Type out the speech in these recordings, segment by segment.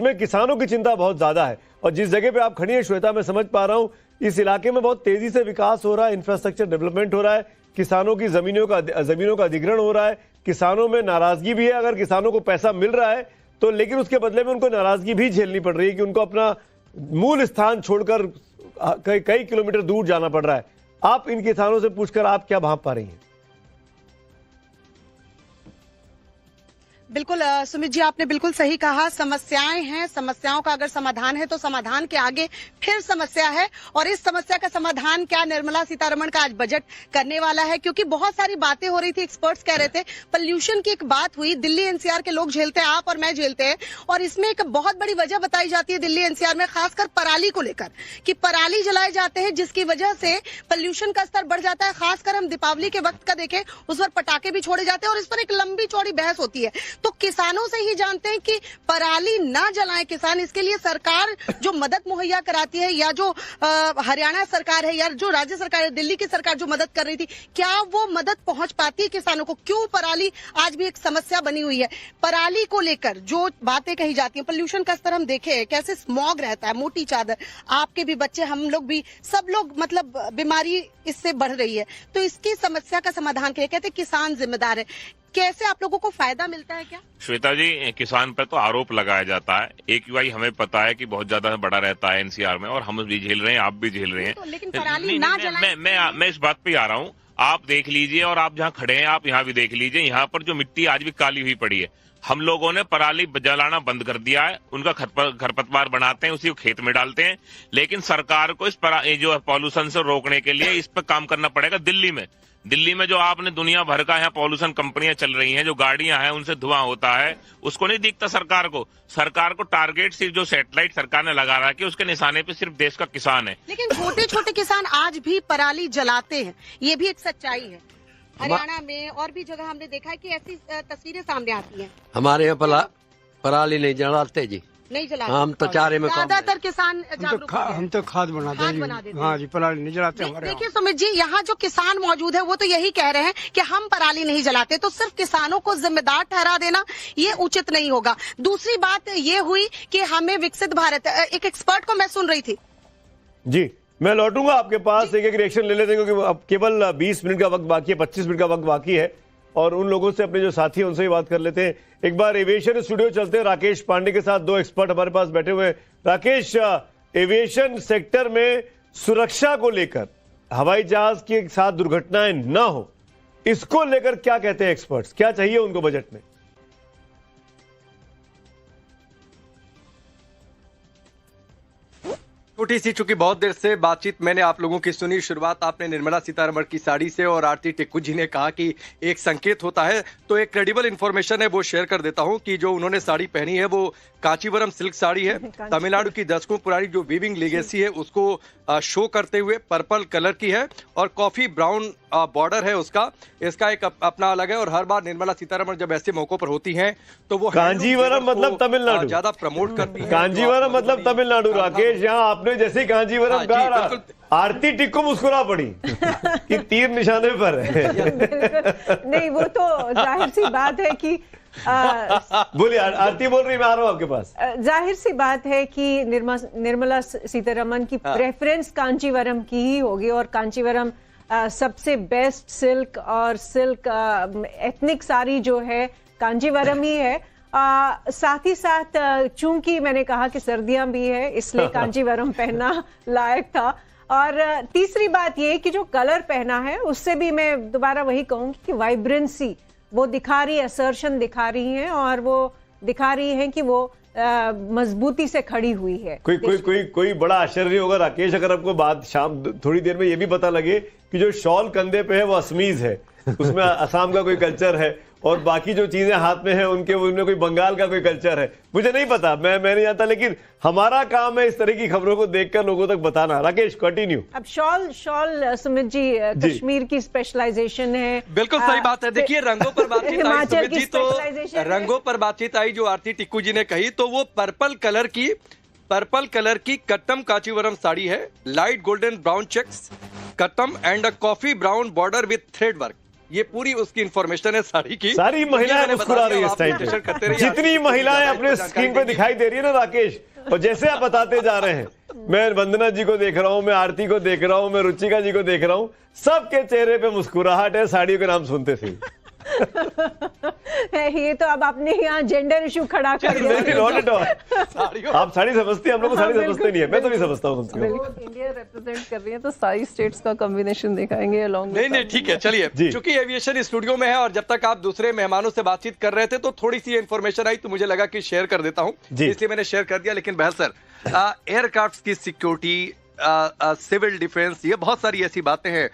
में किसानों की चिंता बहुत ज्यादा है। और जिस जगह पे आप खड़ी हैं श्वेता, मैं समझ पा रहा हूं इस इलाके में बहुत तेजी से विकास हो रहा है, इंफ्रास्ट्रक्चर डेवलपमेंट हो रहा है, किसानों की जमीनों का अधिग्रहण हो रहा है, किसानों में नाराजगी भी है। अगर किसानों को पैसा मिल रहा है तो, लेकिन उसके बदले में उनको नाराजगी भी झेलनी पड़ रही है कि उनको अपना मूल स्थान छोड़कर कई किलोमीटर दूर जाना पड़ रहा है। आप इन किसानों से पूछकर आप क्या भाप पा रही हैं? बिल्कुल सुमित जी, आपने बिल्कुल सही कहा। समस्याएं हैं, समस्याओं का अगर समाधान है तो समाधान के आगे फिर समस्या है। और इस समस्या का समाधान क्या निर्मला सीतारमण का आज बजट करने वाला है? क्योंकि बहुत सारी बातें हो रही थी, एक्सपर्ट्स कह रहे थे, पोल्यूशन की एक बात हुई, दिल्ली एनसीआर के लोग झेलते हैं, आप और मैं झेलते हैं। और इसमें एक बहुत बड़ी वजह बताई जाती है दिल्ली एनसीआर में, खासकर पराली को लेकर, कि पराली जलाए जाते हैं जिसकी वजह से पोल्यूशन का स्तर बढ़ जाता है। खासकर हम दीपावली के वक्त का देखें, उस पर पटाखे भी छोड़े जाते हैं और इस पर एक लंबी चौड़ी बहस होती है। तो किसानों से ही जानते हैं कि पराली ना जलाएं किसान, इसके लिए सरकार जो मदद मुहैया कराती है, या जो हरियाणा सरकार है या जो राज्य सरकार है, दिल्ली की सरकार जो मदद कर रही थी, क्या वो मदद पहुंच पाती है किसानों को? क्यों पराली आज भी एक समस्या बनी हुई है? पराली को लेकर जो बातें कही जाती हैं, पोल्यूशन का स्तर हम देखें, कैसे स्मॉग रहता है, मोटी चादर, आपके भी बच्चे, हम लोग भी, सब लोग, मतलब बीमारी इससे बढ़ रही है। तो इसकी समस्या का समाधान के लिए कहते हैं किसान जिम्मेदार है। कैसे आप लोगों को फायदा मिलता है क्या? श्वेता जी, किसान पर तो आरोप लगाया जाता है। AQI हमें पता है कि बहुत ज्यादा बड़ा रहता है एनसीआर में, और हम भी झेल रहे हैं, आप भी झेल रहे हैं। तो लेकिन पराली ना जलाएं। मैं इस बात पे आ रहा हूँ। आप देख लीजिए, और आप जहाँ खड़े हैं आप यहाँ भी देख लीजिए, यहाँ पर जो मिट्टी आज भी काली हुई पड़ी है। हम लोगों ने पराली जलाना बंद कर दिया है, उनका खरपतवार बनाते हैं, उसी को खेत में डालते हैं। लेकिन सरकार को इस जो पॉल्यूशन से रोकने के लिए इस पर काम करना पड़ेगा। दिल्ली में जो आपने दुनिया भर का यहाँ पॉल्यूशन कंपनियां चल रही हैं, जो गाड़ियां हैं उनसे धुआं होता है, उसको नहीं दिखता सरकार को टारगेट सिर्फ जो सैटेलाइट सरकार ने लगा रहा है, उसके निशाने पे सिर्फ देश का किसान है। लेकिन छोटे छोटे किसान आज भी पराली जलाते हैं, ये भी एक सच्चाई है। हरियाणा में और भी जगह हमने देखा है कि ऐसी तस्वीरें सामने आती हैं। हमारे यहाँ पराली नहीं जलाते जी, नहीं जलाते। हम तो चारे में ज्यादातर किसान जागरूक हम तो खाद बनाते हैं। हाँ जी, पराली नहीं जलाते हमारे। देखिए सुमित जी, यहाँ जो किसान मौजूद है वो तो यही कह रहे हैं कि हम पराली नहीं जलाते, तो सिर्फ किसानों को जिम्मेदार ठहरा देना ये उचित नहीं होगा। दूसरी बात ये हुई कि हमें विकसित भारत, एक एक्सपर्ट को मैं सुन रही थी जी, मैं लौटूंगा आपके पास, एक रिएक्शन ले लेते हैं क्योंकि अब केवल 20 मिनट का वक्त बाकी है, 25 मिनट का वक्त बाकी है, और उन लोगों से, अपने जो साथी हैं उनसे ही बात कर लेते हैं। एक बार एविएशन स्टूडियो चलते हैं, राकेश पांडे के साथ दो एक्सपर्ट हमारे पास बैठे हुए हैं। राकेश, एविएशन सेक्टर में सुरक्षा को लेकर, हवाई जहाज के साथ दुर्घटनाएं ना हो, इसको लेकर क्या कहते हैं एक्सपर्ट्स? क्या चाहिए उनको बजट में? छोटी सी, चूंकि बहुत देर से बातचीत मैंने आप लोगों की सुनी। शुरुआत आपने निर्मला सीतारमण की साड़ी से, और आरती टिक्कू जी ने कहा कि एक संकेत होता है, तो एक क्रेडिबल इंफॉर्मेशन है वो शेयर कर देता हूं कि जो उन्होंने साड़ी पहनी है वो कांचीवरम सिल्क साड़ी है। तमिलनाडु की दशकों पुरानी जो वीविंग लेगेसी है उसको शो करते हुए पर्पल कलर की है, और कॉफी ब्राउन बॉर्डर है उसका। इसका एक अपना अलग है, और हर बार निर्मला सीतारमण जब ऐसे मौकों पर होती हैं तो वो कांजीवरम मतलब तमिलनाडु ज्यादा प्रमोट करती है। कांजीवरम मतलब तमिलनाडु। राकेश, यहाँ आपने जैसे कांजीवरम कहा, आरती टिक्कू मुस्कुरा पड़ी कि तीर निशाने पर है। नहीं, वो तो जाहिर सी बात है कि बोलिए, आरती बोल रही, मैं आ रहा हूं आपके पास। जाहिर सी बात है कि निर्मला सीतारमण की प्रेफरेंस कांचीवरम की ही होगी, और कांचीवरम सबसे बेस्ट सिल्क, और सिल्क एथनिक साड़ी जो है कांचीवरम ही है। साथ ही साथ चूंकि मैंने कहा कि सर्दियां भी है, इसलिए कांचीवरम पहनना लायक था। और तीसरी बात ये कि जो कलर पहना है उससे भी मैं दोबारा वही कहूंगी कि वाइब्रेंसी वो दिखा रही है, असर्शन दिखा रही है, और वो दिखा रही है कि वो मजबूती से खड़ी हुई है। कोई बड़ा आश्चर्य नहीं होगा राकेश, अगर आपको बाद शाम थोड़ी देर में ये भी पता लगे कि जो शॉल कंधे पे है वो असमीज है, उसमें असम का कोई कल्चर है, और बाकी जो चीजें हाथ में हैं उनमें कोई बंगाल का कोई कल्चर है। मुझे नहीं पता, मैं नहीं जानता, लेकिन हमारा काम है इस तरह की खबरों को देखकर लोगों तक बताना। राकेश, कंटिन्यू। अब शॉल सुमित जी कश्मीर की स्पेशलाइजेशन है। बिल्कुल सही बात है। देखिए, रंगों पर बातचीत आई सुमित जी, तो रंगों पर बातचीत आई जो आरती टिक्कू जी ने कही, तो वो पर्पल कलर की कट्टम कांचीवरम साड़ी है। Light golden brown checks kattam and a coffee brown border with thread work. ये पूरी उसकी इंफॉर्मेशन है साड़ी की। सारी महिलाएं मुस्कुरा रही है इस टाइम पे, जितनी महिलाएं अपने स्क्रीन पे दिखाई दे रही है ना राकेश, और जैसे आप बताते जा रहे हैं, मैं वंदना जी को देख रहा हूं, मैं आरती को देख रहा हूं, मैं रुचिका जी को देख रहा हूं, सबके चेहरे पे मुस्कुराहट है साड़ियों के नाम सुनते थे। ये तो अब आपने यहाँ जेंडर इशू खड़ा कर दिया। आप साड़ी समझते हैं, हम लोग साड़ी समझते नहीं है, मैं तो नहीं समझता हूँ। इंडिया रिप्रेजेंट कर रही है तो सारी स्टेट्स का कॉम्बिनेशन दिखाएंगे अलॉन्ग। नहीं ठीक है, चलिए, चूंकि एविएशन स्टूडियो में है और जब तक आप दूसरे मेहमानों से बातचीत कर रहे थे तो थोड़ी सी इन्फॉर्मेशन आई तो मुझे लगा कि शेयर कर देता हूँ, इसलिए मैंने शेयर कर दिया। लेकिन बहल सर, एयरक्राफ्ट की सिक्योरिटी, सिविल डिफेंस, ये बहुत सारी ऐसी बातें हैं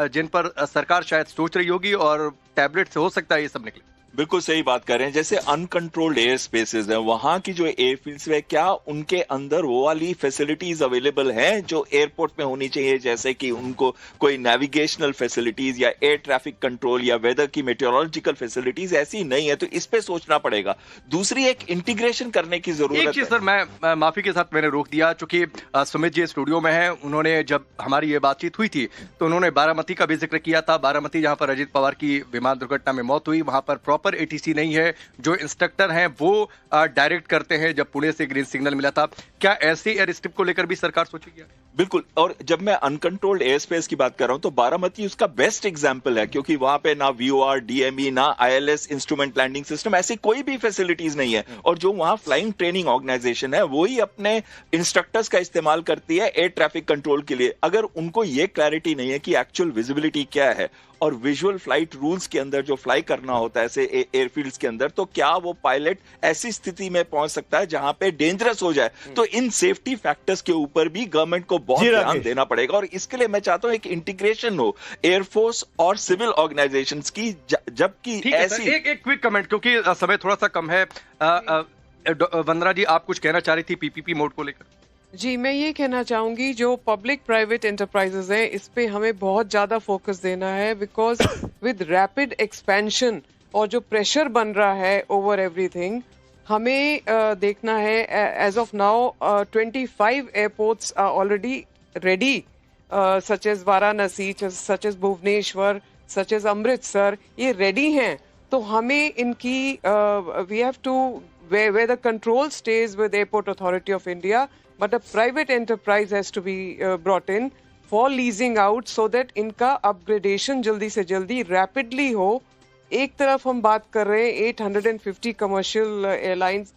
जिन पर सरकार शायद सोच रही होगी और टैबलेट से हो सकता है ये सब निकले। बिल्कुल सही बात कर रहे हैं। जैसे अनकंट्रोल्ड एयर स्पेसेस हैं, वहां की जो एयरफील्ड्स है, क्या उनके अंदर वो वाली फैसिलिटीज अवेलेबल हैं जो एयरपोर्ट में होनी चाहिए, जैसे कि उनको कोई नेविगेशनल फैसिलिटीज या एयर ट्रैफिक कंट्रोल या वेदर की मेटेरोलॉजिकल फैसिलिटीज ऐसी नहीं है, तो इस पे सोचना पड़ेगा। दूसरी एक इंटीग्रेशन करने की जरूरत है। एक चीज सर, मैं माफी के साथ मैंने रोक दिया, चूंकि सुमित जी स्टूडियो में है, उन्होंने जब हमारी ये बातचीत हुई थी तो उन्होंने बारामती का भी जिक्र किया था। बारामती जहां पर अजित पवार की विमान दुर्घटना में मौत हुई, वहां पर प्रॉपर एटीसी नहीं है, जो इंस्ट्रक्टर हैं वो डायरेक्ट करते हैं। जब पुणे से ग्रीन सिग्नल मिला था, क्या ऐसे एयर स्ट्रिप को लेकर भी सरकार सोचेगी? बिल्कुल, और जब मैं अनकंट्रोल्ड एयर स्पेस की बात कर रहा हूं तो बारामती उसका बेस्ट एग्जांपल है, क्योंकि वहां पे ना वीओआर, डीएमई, ना आईएलएस इंस्ट्रूमेंट लैंडिंग सिस्टम, ऐसी कोई भी फैसिलिटीज नहीं है। और जो वहां फ्लाइंग ट्रेनिंग ऑर्गेनाइजेशन है वो ही अपने इंस्ट्रक्टर्स का इस्तेमाल करती है एयर ट्रैफिक कंट्रोल के लिए। अगर उनको ये क्लैरिटी नहीं है कि एक्चुअल विजिबिलिटी क्या है और विजुअल फ्लाइट रूल्स के अंदर जो फ्लाई करना होता है ऐसे एयरफील्ड्स के अंदर, तो क्या वो पायलट ऐसी स्थिति में पहुंच सकता है जहां पे डेंजरस हो जाए? तो इन सेफ्टी फैक्टर्स के ऊपर भी गवर्नमेंट को बहुत ध्यान देना पड़ेगा, और इसके लिए मैं चाहता हूं एक इंटीग्रेशन हो एयरफोर्स और सिविल ऑर्गेनाइजेशंस की, जबकि ऐसी एक क्विक कमेंट, क्योंकि समय थोड़ा सा कम है। वंदना जी, आप कुछ कहना चाह रही थी पीपीपी मोड को लेकर? जी, मैं ये कहना चाहूंगी, जो पब्लिक प्राइवेट एंटरप्राइजेज हैं इस पे हमें बहुत ज्यादा फोकस देना है, बिकॉज विद रैपिड एक्सपेंशन और जो प्रेशर बन रहा है ओवर एवरीथिंग, हमें देखना है। As of now 25 airports are already ready, such as Varanasi, such as Bhubaneswar, such as Amritsar, ये रेडी हैं। तो हमें इनकी we have to where the control stays with Airport Authority of India, but a private enterprise has to be brought in for leasing out, so that इनका upgradation जल्दी से जल्दी rapidly हो। एक तरफ हम बात कर रहे हैं 850 commercial airlines,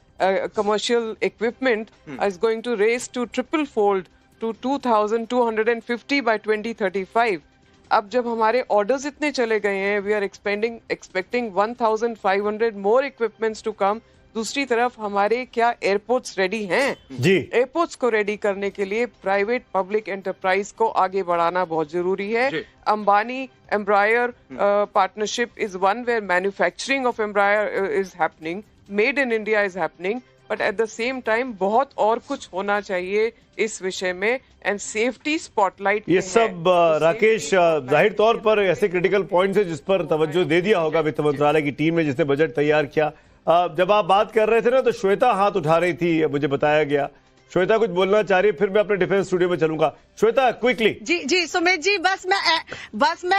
commercial equipment is going to raise to triple fold to 2,250 by 2035. अब जब हमारे ऑर्डर्स इतने चले गए हैं, we are expecting 1,500 more equipments to come। दूसरी तरफ हमारे क्या एयरपोर्ट्स रेडी हैं? जी, एयरपोर्ट्स को रेडी करने के लिए प्राइवेट पब्लिक एंटरप्राइज को आगे बढ़ाना बहुत जरूरी है। Ambani Embraer partnership is one where manufacturing of Embraer is happening, made in India is happening, but at the same time बहुत और कुछ होना चाहिए इस विषय में, एंड सेफ्टी स्पॉटलाइट। ये सब राकेश जाहिर तौर पर ऐसे क्रिटिकल पॉइंट्स है जिस पर तवज्जो दे दिया होगा वित्त मंत्रालय की टीम ने, जिसने बजट तैयार किया। जब आप बात कर रहे थे ना तो श्वेता हाथ उठा रही थी, मुझे बताया गया। श्वेता कुछ बोलना चाह रही है, फिर मैं अपने डिफेंस स्टूडियो में चलूंगा। श्वेता, क्विकली। जी सुमित जी, बस मैं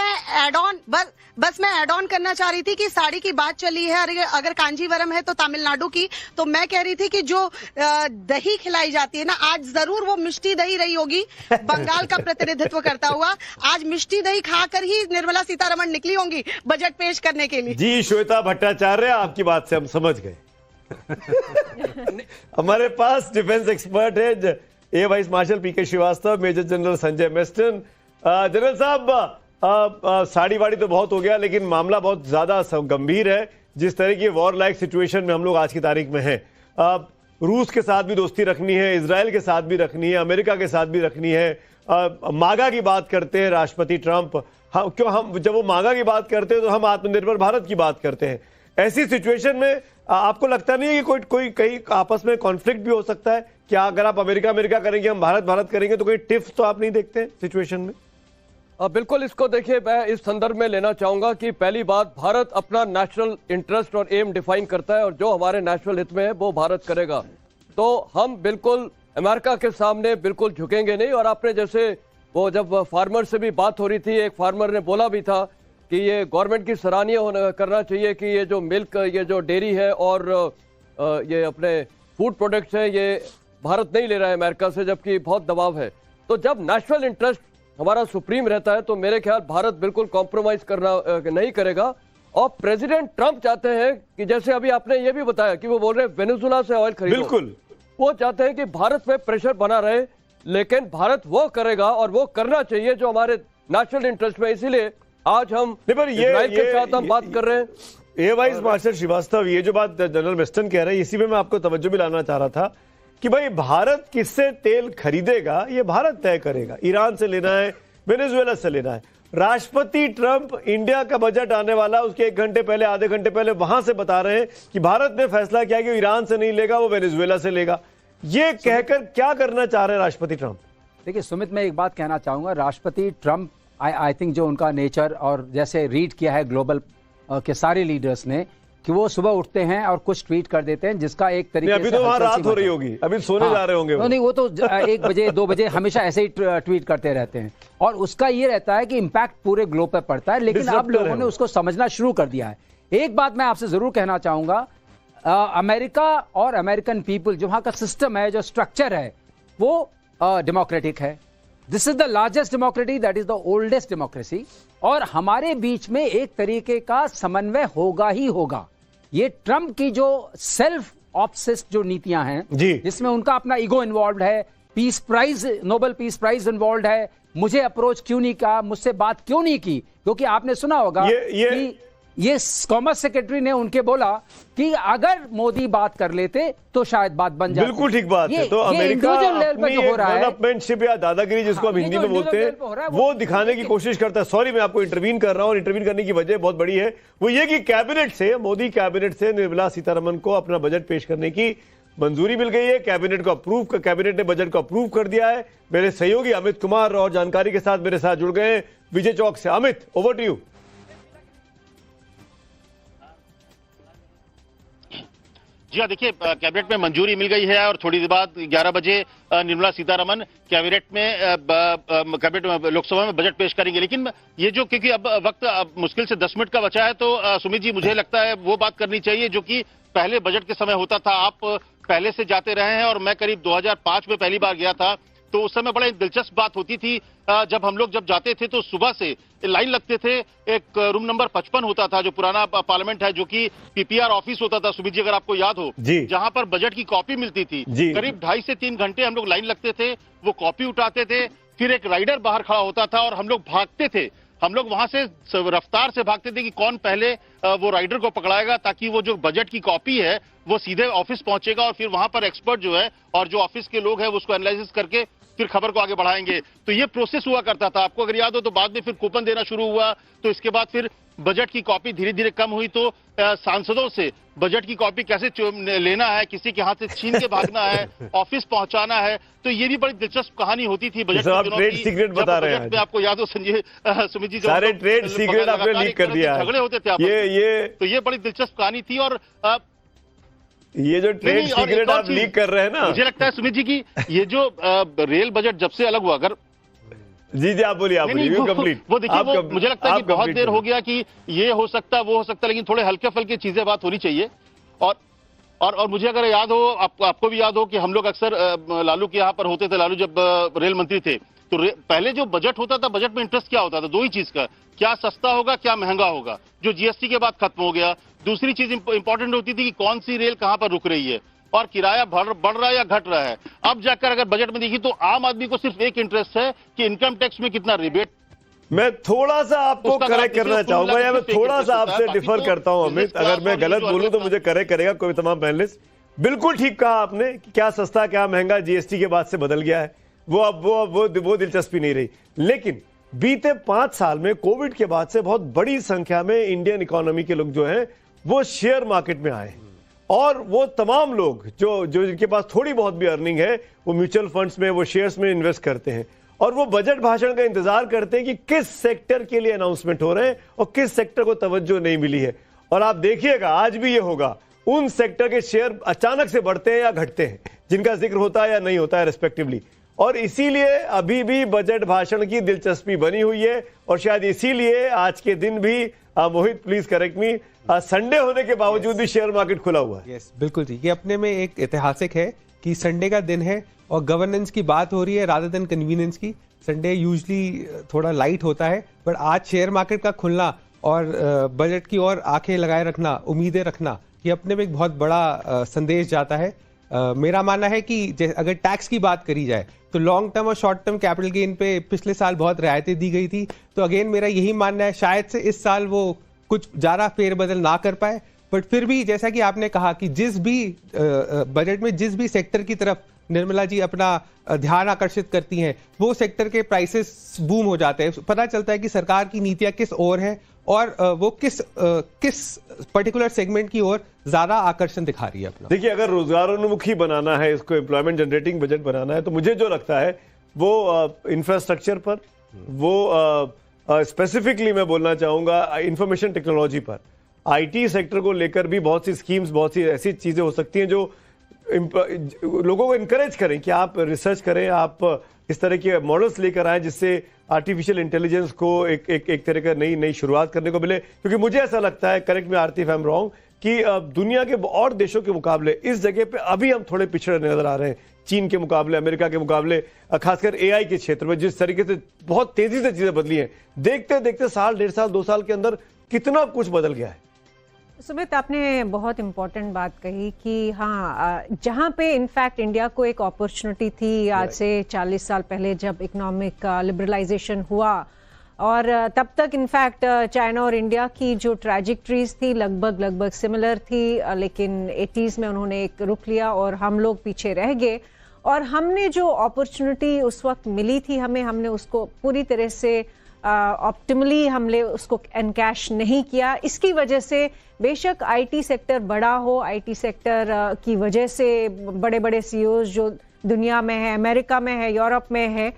ऐड ऑन करना चाह रही थी कि साड़ी की बात चली है, अगर कांजीवरम है तो तमिलनाडु की, तो मैं कह रही थी कि जो दही खिलाई जाती है ना, आज जरूर वो मिष्टी दही रही होगी, बंगाल का प्रतिनिधित्व करता हुआ। आज मिष्टी दही खाकर ही निर्मला सीतारमण निकली होंगी बजट पेश करने के लिए। जी श्वेता भट्टाचार्य, आपकी बात से हम समझ गए। हमारे पास डिफेंस एक्सपर्ट है air vice marshal PK Srivastava, major general Sanjay Mestan. General साहब, साड़ी वाड़ी तो बहुत हो गया, लेकिन मामला बहुत ज्यादा गंभीर है। जिस तरह की वॉर लाइक सिचुएशन में हम लोग आज की तारीख में हैं, रूस के साथ भी दोस्ती रखनी है, इजराइल के साथ भी रखनी है, अमेरिका के साथ भी रखनी है। मागा की बात करते हैं राष्ट्रपति ट्रंप, क्यों हम जब वो मागा की बात करते हैं तो हम आत्मनिर्भर भारत की बात करते हैं। ऐसी सिचुएशन में आपको लगता नहीं है कि कोई कहीं आपस में कॉन्फ्लिक्ट भी हो सकता है? क्या अगर आप अमेरिका करेंगे, हम भारत करेंगे, तो कोई टिफ तो आप नहीं देखते सिचुएशन में? बिल्कुल, इसको देखिए, मैं इस संदर्भ में लेना चाहूंगा कि पहली बात, भारत अपना नेशनल इंटरेस्ट और एम डिफाइन करता है, और जो हमारे नेशनल हित में है वो भारत करेगा। तो हम बिल्कुल अमेरिका के सामने बिल्कुल झुकेंगे नहीं। और आपने जैसे वो जब फार्मर से भी बात हो रही थी, एक फार्मर ने बोला भी था कि ये गवर्नमेंट की सराहनीय करना चाहिए कि ये जो मिल्क, ये जो डेयरी है और ये अपने फूड प्रोडक्ट्स है, ये भारत नहीं ले रहा है अमेरिका से, जबकि बहुत दबाव है। तो जब नेशनल इंटरेस्ट हमारा सुप्रीम रहता है तो मेरे ख्याल भारत बिल्कुल कॉम्प्रोमाइज करना नहीं करेगा। और प्रेसिडेंट ट्रंप चाहते हैं कि जैसे अभी आपने ये भी बताया कि वो बोल रहे हैं वेनेजुएला से ऑयल खरीदो, बिल्कुल वो चाहते हैं कि भारत पे प्रेशर बना रहे, लेकिन भारत वो करेगा और वो करना चाहिए जो हमारे नेशनल इंटरेस्ट में। इसीलिए आज हम इजराइल के साथ हम बात कर रहे हैं। एयर वाइस मार्शल श्रीवास्तव, ये जो बात जनरल वेस्टर्न कह रहे हैं, इसी में मैं आपको तवज्जो भी लाना चाह रहा था कि भाई भारत किससे तेल खरीदेगा ये भारत तय करेगा। ईरान से लेना है, वेनेजुएला से लेना है। राष्ट्रपति ट्रंप इंडिया का बजट आने वाला उसके 1 घंटे पहले, आधे घंटे पहले वहां से बता रहे हैं कि भारत ने फैसला किया कि ईरान से नहीं लेगा, वो वेनेजुएला से लेगा। ये कहकर क्या करना चाह रहे हैं राष्ट्रपति ट्रंप? देखिए सुमित, मैं एक बात कहना चाहूंगा। राष्ट्रपति ट्रंप आई थिंक जो उनका नेचर और जैसे रीड किया है ग्लोबल के सारे लीडर्स ने कि वो सुबह उठते हैं और कुछ ट्वीट कर देते हैं जिसका एक तरीके अभी से तो वहां रात हो रही होगी, अभी सोने जा रहे होंगे वो। नहीं, वो तो 1 बजे 2 बजे हमेशा ऐसे ही ट्वीट करते रहते हैं और उसका ये रहता है कि इम्पैक्ट पूरे ग्लोब पर पड़ता है। लेकिन अब लोगों ने उसको समझना शुरू कर दिया है। एक बात मैं आपसे जरूर कहना चाहूंगा, अमेरिका और अमेरिकन पीपल जो वहां का सिस्टम है, जो स्ट्रक्चर है, वो डेमोक्रेटिक है। This is the largest democracy, that is the oldest democracy. और हमारे बीच में एक तरीके का समन्वय होगा ही होगा। ये ट्रंप की जो सेल्फ ऑब्सेस्ड जो नीतियां हैं, जिसमें उनका अपना ईगो इन्वॉल्व है, peace prize, Nobel peace prize involve है, मुझे अप्रोच क्यों नहीं किया, मुझसे बात क्यों नहीं की, क्योंकि आपने सुना होगा कि ये कॉमर्स सेक्रेटरी ने उनके बोला कि अगर मोदी बात कर लेते तो शायद बात बन जाती। बिल्कुल ठीक बात है। तो अमेरिका अपनी डेवलपमेंट या दादागिरी जिसको हम हिंदी में बोलते हैं वो दिखाने की कोशिश करता है। सॉरी मैं आपको इंटरवीन कर रहा हूं, और इंटरवीन करने की वजह बहुत बड़ी है, वो ये कि कैबिनेट से, मोदी कैबिनेट से निर्मला सीतारमण को अपना बजट पेश करने की मंजूरी मिल गई है। कैबिनेट ने बजट को अप्रूव कर दिया है। मेरे सहयोगी अमित कुमार और जानकारी के साथ मेरे साथ जुड़ गए हैं विजय चौक से। Amit, over to you. जी हाँ, देखिए कैबिनेट में मंजूरी मिल गई है और थोड़ी देर बाद 11 बजे निर्मला सीतारमण कैबिनेट में लोकसभा में बजट पेश करेंगे। लेकिन ये जो, क्योंकि अब वक्त मुश्किल से 10 मिनट का बचा है, तो सुमित जी मुझे लगता है वो बात करनी चाहिए जो कि पहले बजट के समय होता था। आप पहले से जाते रहे हैं और मैं करीब 2005 में पहली बार गया था, तो उस समय बड़ा दिलचस्प बात होती थी। जब हम लोग जाते थे तो सुबह से लाइन लगते थे। एक रूम नंबर 55 होता था जो पुराना पार्लियामेंट है, जो कि पीपीआर ऑफिस होता था, सुमित जी अगर आपको याद हो, जहां पर बजट की कॉपी मिलती थी। करीब 2.5 से 3 घंटे हम लोग लाइन लगते थे, वो कॉपी उठाते थे, फिर एक राइडर बाहर खड़ा होता था और हम लोग भागते थे। हम लोग वहां से रफ्तार से भागते थे कि कौन पहले वो राइडर को पकड़ाएगा, ताकि वो जो बजट की कॉपी है वो सीधे ऑफिस पहुंचेगा और फिर वहां पर एक्सपर्ट जो है और जो ऑफिस के लोग हैं वो उसको एनालिसिस करके फिर खबर को आगे बढ़ाएंगे। तो ये प्रोसेस हुआ करता था, आपको अगर याद हो तो। बाद में फिर कूपन देना शुरू हुआ, तो इसके बाद फिर बजट की कॉपी धीरे धीरे कम हुई। तो सांसदों से बजट की कॉपी कैसे लेना है, किसी के हाथ से छीन के भागना है, ऑफिस पहुंचाना है, तो ये भी बड़ी दिलचस्प कहानी होती थी बजट के दिनों की। सीक्रेट बता रहे हैं, आपको याद हो संजय, सुमित जी, सारे ट्रेड सीक्रेट आपने लीक कर दिया, झगड़े होते थे तो ये बड़ी दिलचस्प कहानी थी। और ये जो ट्रेड सीक्रेट आप लीक कर रहे हैं ना, मुझे लगता है सुमित जी की ये जो रेल बजट जब से अलग हुआ, अगर जी आप बोलिए, कंप्लीट। वो देखिए, वो मुझे लगता है कि बहुत देर हो गया कि ये हो सकता वो हो सकता, लेकिन थोड़े हल्के फल्के चीजें बात होनी चाहिए। और मुझे अगर याद हो, आपको भी याद हो कि हम लोग अक्सर लालू के यहाँ पर होते थे, लालू जब रेल मंत्री थे, तो पहले जो बजट होता था, बजट में इंटरेस्ट क्या होता था? 2 ही चीज का, क्या सस्ता होगा क्या महंगा होगा, जो जीएसटी के बाद खत्म हो गया। दूसरी चीज इंपॉर्टेंट होती थी कि कौन सी रेल कहां पर रुक रही है और किराया बढ़ रहा है या घट रहा है। अब जाकर अगर बजट में देखिए तो आम आदमी को सिर्फ एक इंटरेस्ट है कि इनकम टैक्स में कितना रिबेट। मैं थोड़ा सा आपको करेक्ट करना चाहूंगा, या मैं थोड़ा सा आपसे डिफर करता हूं अमित। अगर मैं गलत बोलूं तो मुझे करेक्ट करेगा कोई तमाम पैनलिस्ट। बिल्कुल ठीक कहा आपने कि क्या सस्ता क्या महंगा जीएसटी के बाद से बदल गया है, वो अब वो दिलचस्पी नहीं रही। लेकिन बीते 5 साल में कोविड के बाद से बहुत बड़ी संख्या में इंडियन इकोनॉमी के लोग जो हैं वो शेयर मार्केट में आए, और वो तमाम लोग जो जिनके पास थोड़ी बहुत भी अर्निंग है वो म्यूचुअल फंड्स में, वो शेयर्स में इन्वेस्ट करते हैं, और वो बजट भाषण का इंतजार करते हैं कि किस सेक्टर के लिए अनाउंसमेंट हो रहे हैं और किस सेक्टर को तवज्जो नहीं मिली है। और आप देखिएगा आज भी ये होगा, उन सेक्टर के शेयर अचानक से बढ़ते हैं या घटते हैं जिनका जिक्र होता है या नहीं होता है रिस्पेक्टिवली। और इसीलिए अभी भी बजट भाषण की दिलचस्पी बनी हुई है और शायद इसीलिए आज के दिन भी मोहित प्लीज करेक्ट मी, संडे होने के बावजूद भी शेयर मार्केट खुला हुआ है। बिल्कुल जी, ये अपने में एक ऐतिहासिक है कि संडे का दिन है और गवर्नेंस की बात हो रही है रादर देन कन्वीनियंस की। संडे यूजुअली थोड़ा लाइट होता है, पर आज शेयर मार्केट का खुलना और बजट की ओर आंखें लगाए रखना, उम्मीदें रखना, ये अपने में एक बहुत बड़ा संदेश जाता है। मेरा मानना है कि अगर टैक्स की बात करी जाए तो लॉन्ग टर्म और शॉर्ट टर्म कैपिटल गेन पे पिछले साल बहुत रियायतें दी गई थी, तो अगेन मेरा यही मानना है शायद से इस साल वो कुछ ज़्यादा फेरबदल ना कर पाए, बट फिर भी जैसा कि आपने कहा कि जिस भी बजट में जिस भी सेक्टर की तरफ निर्मला जी अपना ध्यान आकर्षित करती हैं वो सेक्टर के प्राइसेस बूम हो जाते हैं। पता चलता है कि सरकार की नीतियां किस ओर है और वो किस पर्टिकुलर सेगमेंट की ओर ज्यादा आकर्षण दिखा रही है अपना। देखिए, अगर रोजगारोन्मुखी बनाना है, इसको एम्प्लॉयमेंट जनरेटिंग बजट बनाना है, तो मुझे जो लगता है वो इंफ्रास्ट्रक्चर पर, वो स्पेसिफिकली मैं बोलना चाहूंगा इंफॉर्मेशन टेक्नोलॉजी पर, आईटी सेक्टर को लेकर भी बहुत सी स्कीम्स, बहुत सी ऐसी चीजें हो सकती हैं जो लोगों को इनकरेज करें कि आप रिसर्च करें, आप इस तरह के मॉडल्स लेकर आएं जिससे आर्टिफिशियल इंटेलिजेंस को एक तरह का नई शुरुआत करने को मिले। क्योंकि मुझे ऐसा लगता है, correct me Aarti if I am wrong, कि दुनिया के और देशों के मुकाबले इस जगह पे अभी हम थोड़े पिछड़े नजर आ रहे हैं, चीन के मुकाबले, अमेरिका के मुकाबले, खासकर एआई के क्षेत्र में जिस तरीके से बहुत तेजी से चीजें बदली हैं। देखते देखते साल, 1.5 साल, 2 साल के अंदर कितना कुछ बदल गया है। सुमित, आपने बहुत इम्पोर्टेंट बात कही कि हाँ, जहाँ पे इनफैक्ट इंडिया को एक अपॉर्चुनिटी थी आज से 40 साल पहले जब इकोनॉमिक लिबरलाइजेशन हुआ, और तब तक इनफैक्ट चाइना और इंडिया की जो ट्रैजेक्टरीज थी लगभग सिमिलर थी, लेकिन 80s में उन्होंने एक रुख लिया और हम लोग पीछे रह गए। और हमने जो अपॉर्चुनिटी उस वक्त मिली थी हमने उसको पूरी तरह से ऑप्टिमली हमने उसको एनकैश नहीं किया। इसकी वजह से बेशक आईटी सेक्टर बड़ा हो, आईटी सेक्टर की वजह से बड़े बड़े सीईओज जो दुनिया में है, अमेरिका में है, यूरोप में है,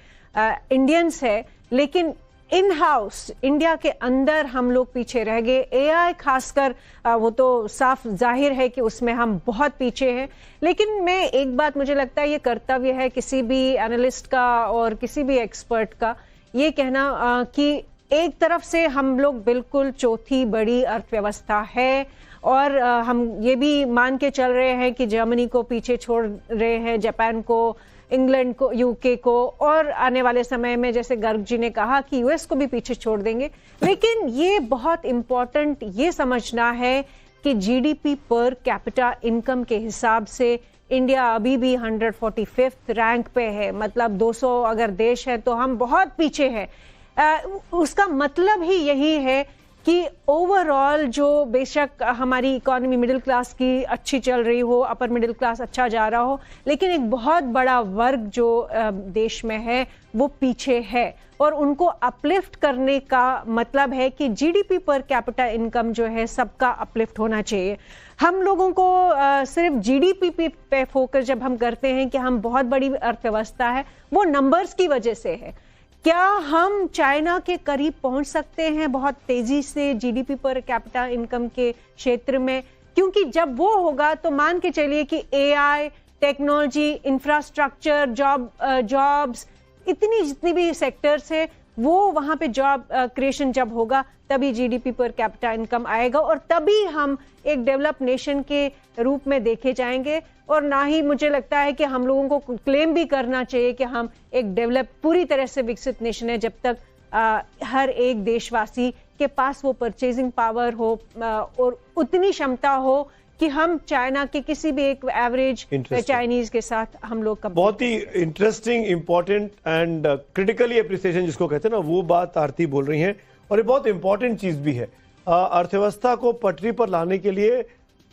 इंडियंस है, लेकिन इन हाउस इंडिया के अंदर हम लोग पीछे रह गए। एआई खासकर वो तो साफ जाहिर है कि उसमें हम बहुत पीछे हैं। लेकिन मैं एक बात, मुझे लगता है ये कर्तव्य है किसी भी एनालिस्ट का और किसी भी एक्सपर्ट का ये कहना कि एक तरफ से हम लोग बिल्कुल चौथी बड़ी अर्थव्यवस्था है और हम ये भी मान के चल रहे हैं कि जर्मनी को पीछे छोड़ रहे हैं, जापान को, इंग्लैंड को, यूके को, और आने वाले समय में जैसे गर्ग जी ने कहा कि यूएस को भी पीछे छोड़ देंगे। लेकिन ये बहुत इम्पोर्टेंट ये समझना है कि जीडीपी पर कैपिटा इनकम के हिसाब से इंडिया अभी भी 145th रैंक पे है, मतलब 200 अगर देश है तो हम बहुत पीछे हैं। उसका मतलब ही यही है कि ओवरऑल जो बेशक हमारी इकोनॉमी मिडिल क्लास की अच्छी चल रही हो, अपर मिडिल क्लास अच्छा जा रहा हो, लेकिन एक बहुत बड़ा वर्ग जो देश में है वो पीछे है, और उनको अपलिफ्ट करने का मतलब है कि जीडीपी पर कैपिटा इनकम जो है सबका अपलिफ्ट होना चाहिए। हम लोगों को सिर्फ जीडीपी पे फोकस जब हम करते हैं कि हम बहुत बड़ी अर्थव्यवस्था है, वो नंबर्स की वजह से है। क्या हम चाइना के करीब पहुंच सकते हैं बहुत तेजी से जीडीपी पर कैपिटा इनकम के क्षेत्र में? क्योंकि जब वो होगा तो मान के चलिए कि एआई, टेक्नोलॉजी, इंफ्रास्ट्रक्चर, जॉब्स, इतनी जितनी भी सेक्टर्स है वो वहां पे जॉब क्रिएशन जब होगा तभी जीडीपी पर कैपिटा इनकम आएगा, और तभी हम एक डेवलप नेशन के रूप में देखे जाएंगे। और ना ही मुझे लगता है कि हम लोगों को क्लेम भी करना चाहिए कि हम एक डेवलप, पूरी तरह से विकसित नेशन है जब तक हर एक देशवासी के पास वो परचेजिंग पावर हो और उतनी क्षमता हो कि हम चाइना के किसी भी एक एवरेज चाइनीज के साथ हम लोग बहुत ही interesting, important and critically appreciation जिसको कहते हैं ना, वो बात आरती बोल रही हैं, और ये बहुत इंपॉर्टेंट चीज भी है। अर्थव्यवस्था को पटरी पर लाने के लिए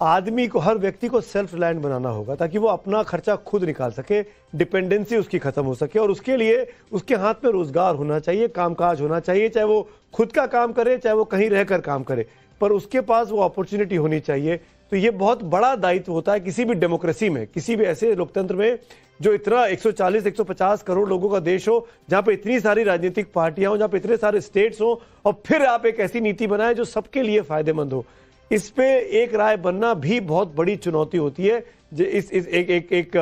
आदमी को, हर व्यक्ति को सेल्फ रिलायंट बनाना होगा ताकि वो अपना खर्चा खुद निकाल सके, डिपेंडेंसी उसकी खत्म हो सके, और उसके लिए उसके हाथ में रोजगार होना चाहिए, कामकाज होना चाहिए, चाहे वो खुद का काम करे, चाहे वो कहीं रहकर काम करे, पर उसके पास वो अपॉर्चुनिटी होनी चाहिए। तो ये बहुत बड़ा दायित्व होता है किसी भी डेमोक्रेसी में, किसी भी ऐसे लोकतंत्र में जो इतना 140-150 करोड़ लोगों का देश हो, जहां पे इतनी सारी राजनीतिक पार्टियां हो, जहां पे इतने सारे स्टेट्स हो, और फिर आप एक ऐसी नीति बनाएं जो सबके लिए फायदेमंद हो। इस पे एक राय बनना भी बहुत बड़ी चुनौती होती है। एक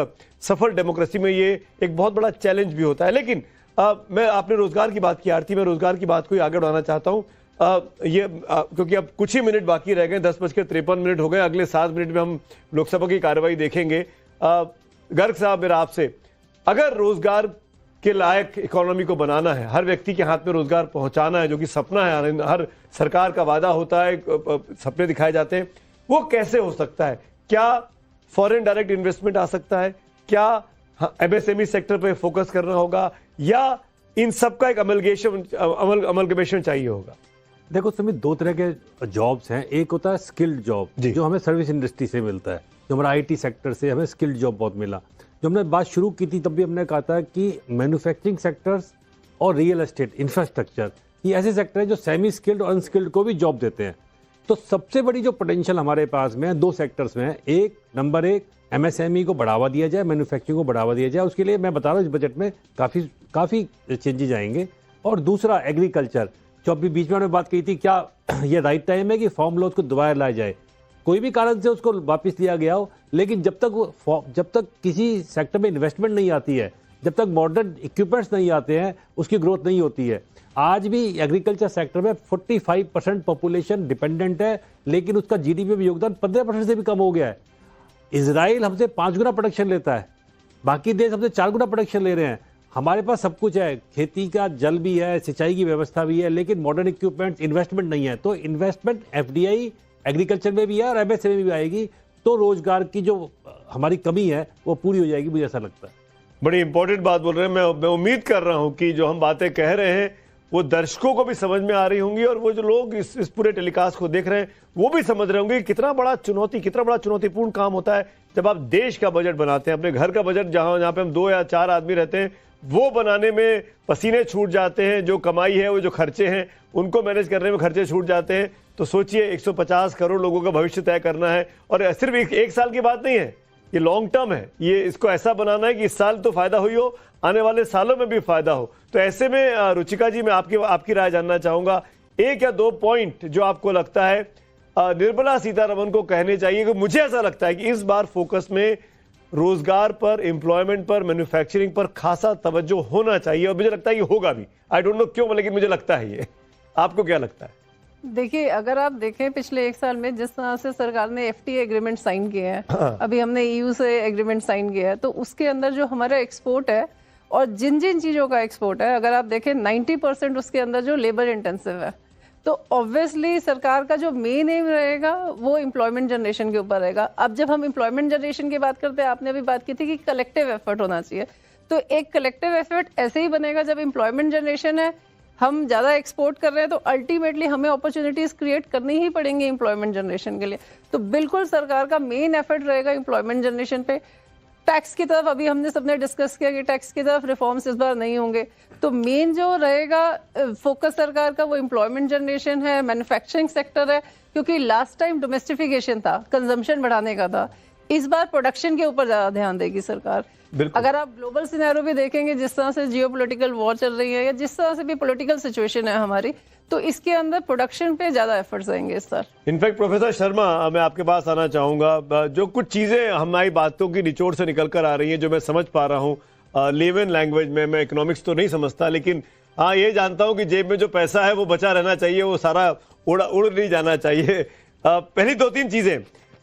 सफल डेमोक्रेसी में ये एक बहुत बड़ा चैलेंज भी होता है। लेकिन मैं आपने रोजगार की बात की आरती, मैं रोजगार की बात को आगे बढ़ाना चाहता हूँ। क्योंकि अब कुछ ही मिनट बाकी रह गए, 10:53 हो गए। अगले 7 मिनट में हम लोकसभा की कार्रवाई देखेंगे। गर्ग साहब, मेरा आपसे, अगर रोजगार के लायक इकोनॉमी को बनाना है, हर व्यक्ति के हाथ में रोजगार पहुंचाना है, जो कि सपना है, हर सरकार का वादा होता है, सपने दिखाए जाते हैं, वो कैसे हो सकता है? क्या फॉरेन डायरेक्ट इन्वेस्टमेंट आ सकता है? क्या एमएसएमई सेक्टर पे फोकस करना होगा, या इन सब का एक अमलगमेशन चाहिए होगा? देखो सुमित, दो तरह के जॉब्स हैं। एक होता है स्किल्ड जॉब, जो हमें सर्विस इंडस्ट्री से मिलता है, जो हमारा आईटी सेक्टर से हमें स्किल्ड जॉब बहुत मिला। जो हमने बात शुरू की थी तब भी हमने कहा था कि मैन्युफैक्चरिंग सेक्टर्स और रियल एस्टेट, इंफ्रास्ट्रक्चर, ये ऐसे सेक्टर है जो सेमी स्किल्ड और अनस्किल्ड को भी जॉब देते हैं। तो सबसे बड़ी जो पोटेंशियल हमारे पास में है, 2 सेक्टर्स में है। नंबर एक एमएसएमई को बढ़ावा दिया जाए, मैन्युफैक्चरिंग को बढ़ावा दिया जाए। उसके लिए मैं बता रहा हूँ इस बजट में काफ़ी चेंजेस आएंगे। और दूसरा एग्रीकल्चर, जो अभी बीच में हमने बात की थी, क्या ये राइट टाइम है कि फार्म लॉज को दोबारा लाया जाए? कोई भी कारण से उसको वापस लिया गया हो, लेकिन जब तक किसी सेक्टर में इन्वेस्टमेंट नहीं आती है, जब तक मॉडर्न इक्विपमेंट्स नहीं आते हैं, उसकी ग्रोथ नहीं होती है। आज भी एग्रीकल्चर सेक्टर में 45% पॉपुलेशन डिपेंडेंट है, लेकिन उसका जीडीपी में योगदान 15% से भी कम हो गया है। इजराइल हमसे 5 गुना प्रोडक्शन लेता है, बाकी देश हमसे 4 गुना प्रोडक्शन ले रहे हैं। हमारे पास सब कुछ है, खेती का जल भी है, सिंचाई की व्यवस्था भी है, लेकिन मॉडर्न इक्विपमेंट, इन्वेस्टमेंट नहीं है। तो इन्वेस्टमेंट एफडीआई एग्रीकल्चर में भी है और एमएसएमई में भी आएगी, तो रोजगार की जो हमारी कमी है वो पूरी हो जाएगी, मुझे ऐसा लगता है। बड़ी इंपॉर्टेंट बात बोल रहे हैं। मैं उम्मीद कर रहा हूं कि जो हम बातें कह रहे हैं वो दर्शकों को भी समझ में आ रही होंगी, और वो जो लोग इस पूरे टेलीकास्ट को देख रहे हैं वो भी समझ रहे होंगे कि कितना बड़ा चुनौतीपूर्ण काम होता है जब आप देश का बजट बनाते हैं। अपने घर का बजट, जहां पे हम 2 या 4 आदमी रहते हैं, वो बनाने में पसीने छूट जाते हैं। जो कमाई है, वो जो खर्चे हैं, उनको मैनेज करने में खर्चे छूट जाते हैं। तो सोचिए, 150 करोड़ लोगों का भविष्य तय करना है, और सिर्फ एक साल की बात नहीं है, ये लॉन्ग टर्म है। ये इसको ऐसा बनाना है कि इस साल तो फायदा हुई हो, आने वाले सालों में भी फायदा हो। तो ऐसे में रुचिका जी, मैं आपकी राय जानना चाहूंगा। 1 या 2 पॉइंट जो आपको लगता है निर्मला सीतारमन को कहने चाहिए, कि मुझे ऐसा लगता है कि इस बार फोकस में रोजगार पर, एम्प्लॉयमेंट पर, मैन्युफैक्चरिंग पर खासा तवज्जो होना चाहिए, और मुझे लगता है कि होगा भी। आई डोंट नो क्यों, लेकिन मुझे लगता है ये। आपको क्या लगता है? देखिए, अगर आप देखें पिछले 1 साल में जिस तरह से सरकार ने एफटीए एग्रीमेंट साइन किए हैं, अभी हमने ईयू से एग्रीमेंट साइन किया है, तो उसके अंदर जो हमारा एक्सपोर्ट है और जिन जिन चीज़ों का एक्सपोर्ट है, अगर आप देखें 90% उसके अंदर जो लेबर इंटेंसिव है, तो ऑब्वियसली सरकार का जो मेन एम रहेगा वो एम्प्लॉयमेंट जनरेशन के ऊपर रहेगा। अब जब हम एम्प्लॉयमेंट जनरेशन की बात करते हैं, आपने अभी बात की थी कि कलेक्टिव एफर्ट होना चाहिए, तो एक कलेक्टिव एफर्ट ऐसे ही बनेगा जब एम्प्लॉयमेंट जनरेशन है, हम ज़्यादा एक्सपोर्ट कर रहे हैं, तो अल्टीमेटली हमें अपॉर्चुनिटीज़ क्रिएट करनी ही पड़ेंगी एम्प्लॉयमेंट जनरेशन के लिए। तो बिल्कुल सरकार का मेन एफर्ट रहेगा एम्प्लॉयमेंट जनरेशन पे। टैक्स की तरफ अभी हमने सबने डिस्कस किया कि टैक्स की तरफ रिफॉर्म्स इस बार नहीं होंगे, तो मेन जो रहेगा फोकस सरकार का वो एम्प्लॉयमेंट जनरेशन है, मैन्युफैक्चरिंग सेक्टर है, क्योंकि लास्ट टाइम डोमेस्टिफिकेशन था, कंजम्पशन बढ़ाने का था। इस बार प्रोडक्शन के ऊपर ज़्यादा ध्यान देगी सरकार। अगर आप ग्लोबल सिनेरियो भी देखेंगे, जिस तरह से जियोपॉलिटिकल वॉर चल रही है या जिस तरह से भी पॉलिटिकल सिचुएशन है हमारी, तो इसके अंदर प्रोडक्शन पे ज्यादा एफर्ट्स आएंगे इस साल। इनफैक्ट प्रोफेसर शर्मा, मैं आपके पास आना चाहूंगा। जो कुछ चीजें हमारी बातों की निचोड़ से निकल कर आ रही हैं, जो मैं समझ पा रहा हूँ लेवन लैंग्वेज में, मैं इकोनॉमिक्स तो नहीं समझता, लेकिन हाँ ये जानता हूँ कि जेब में जो पैसा है वो बचा रहना चाहिए, वो सारा उड़ नहीं जाना चाहिए। पहली 2-3 चीजें,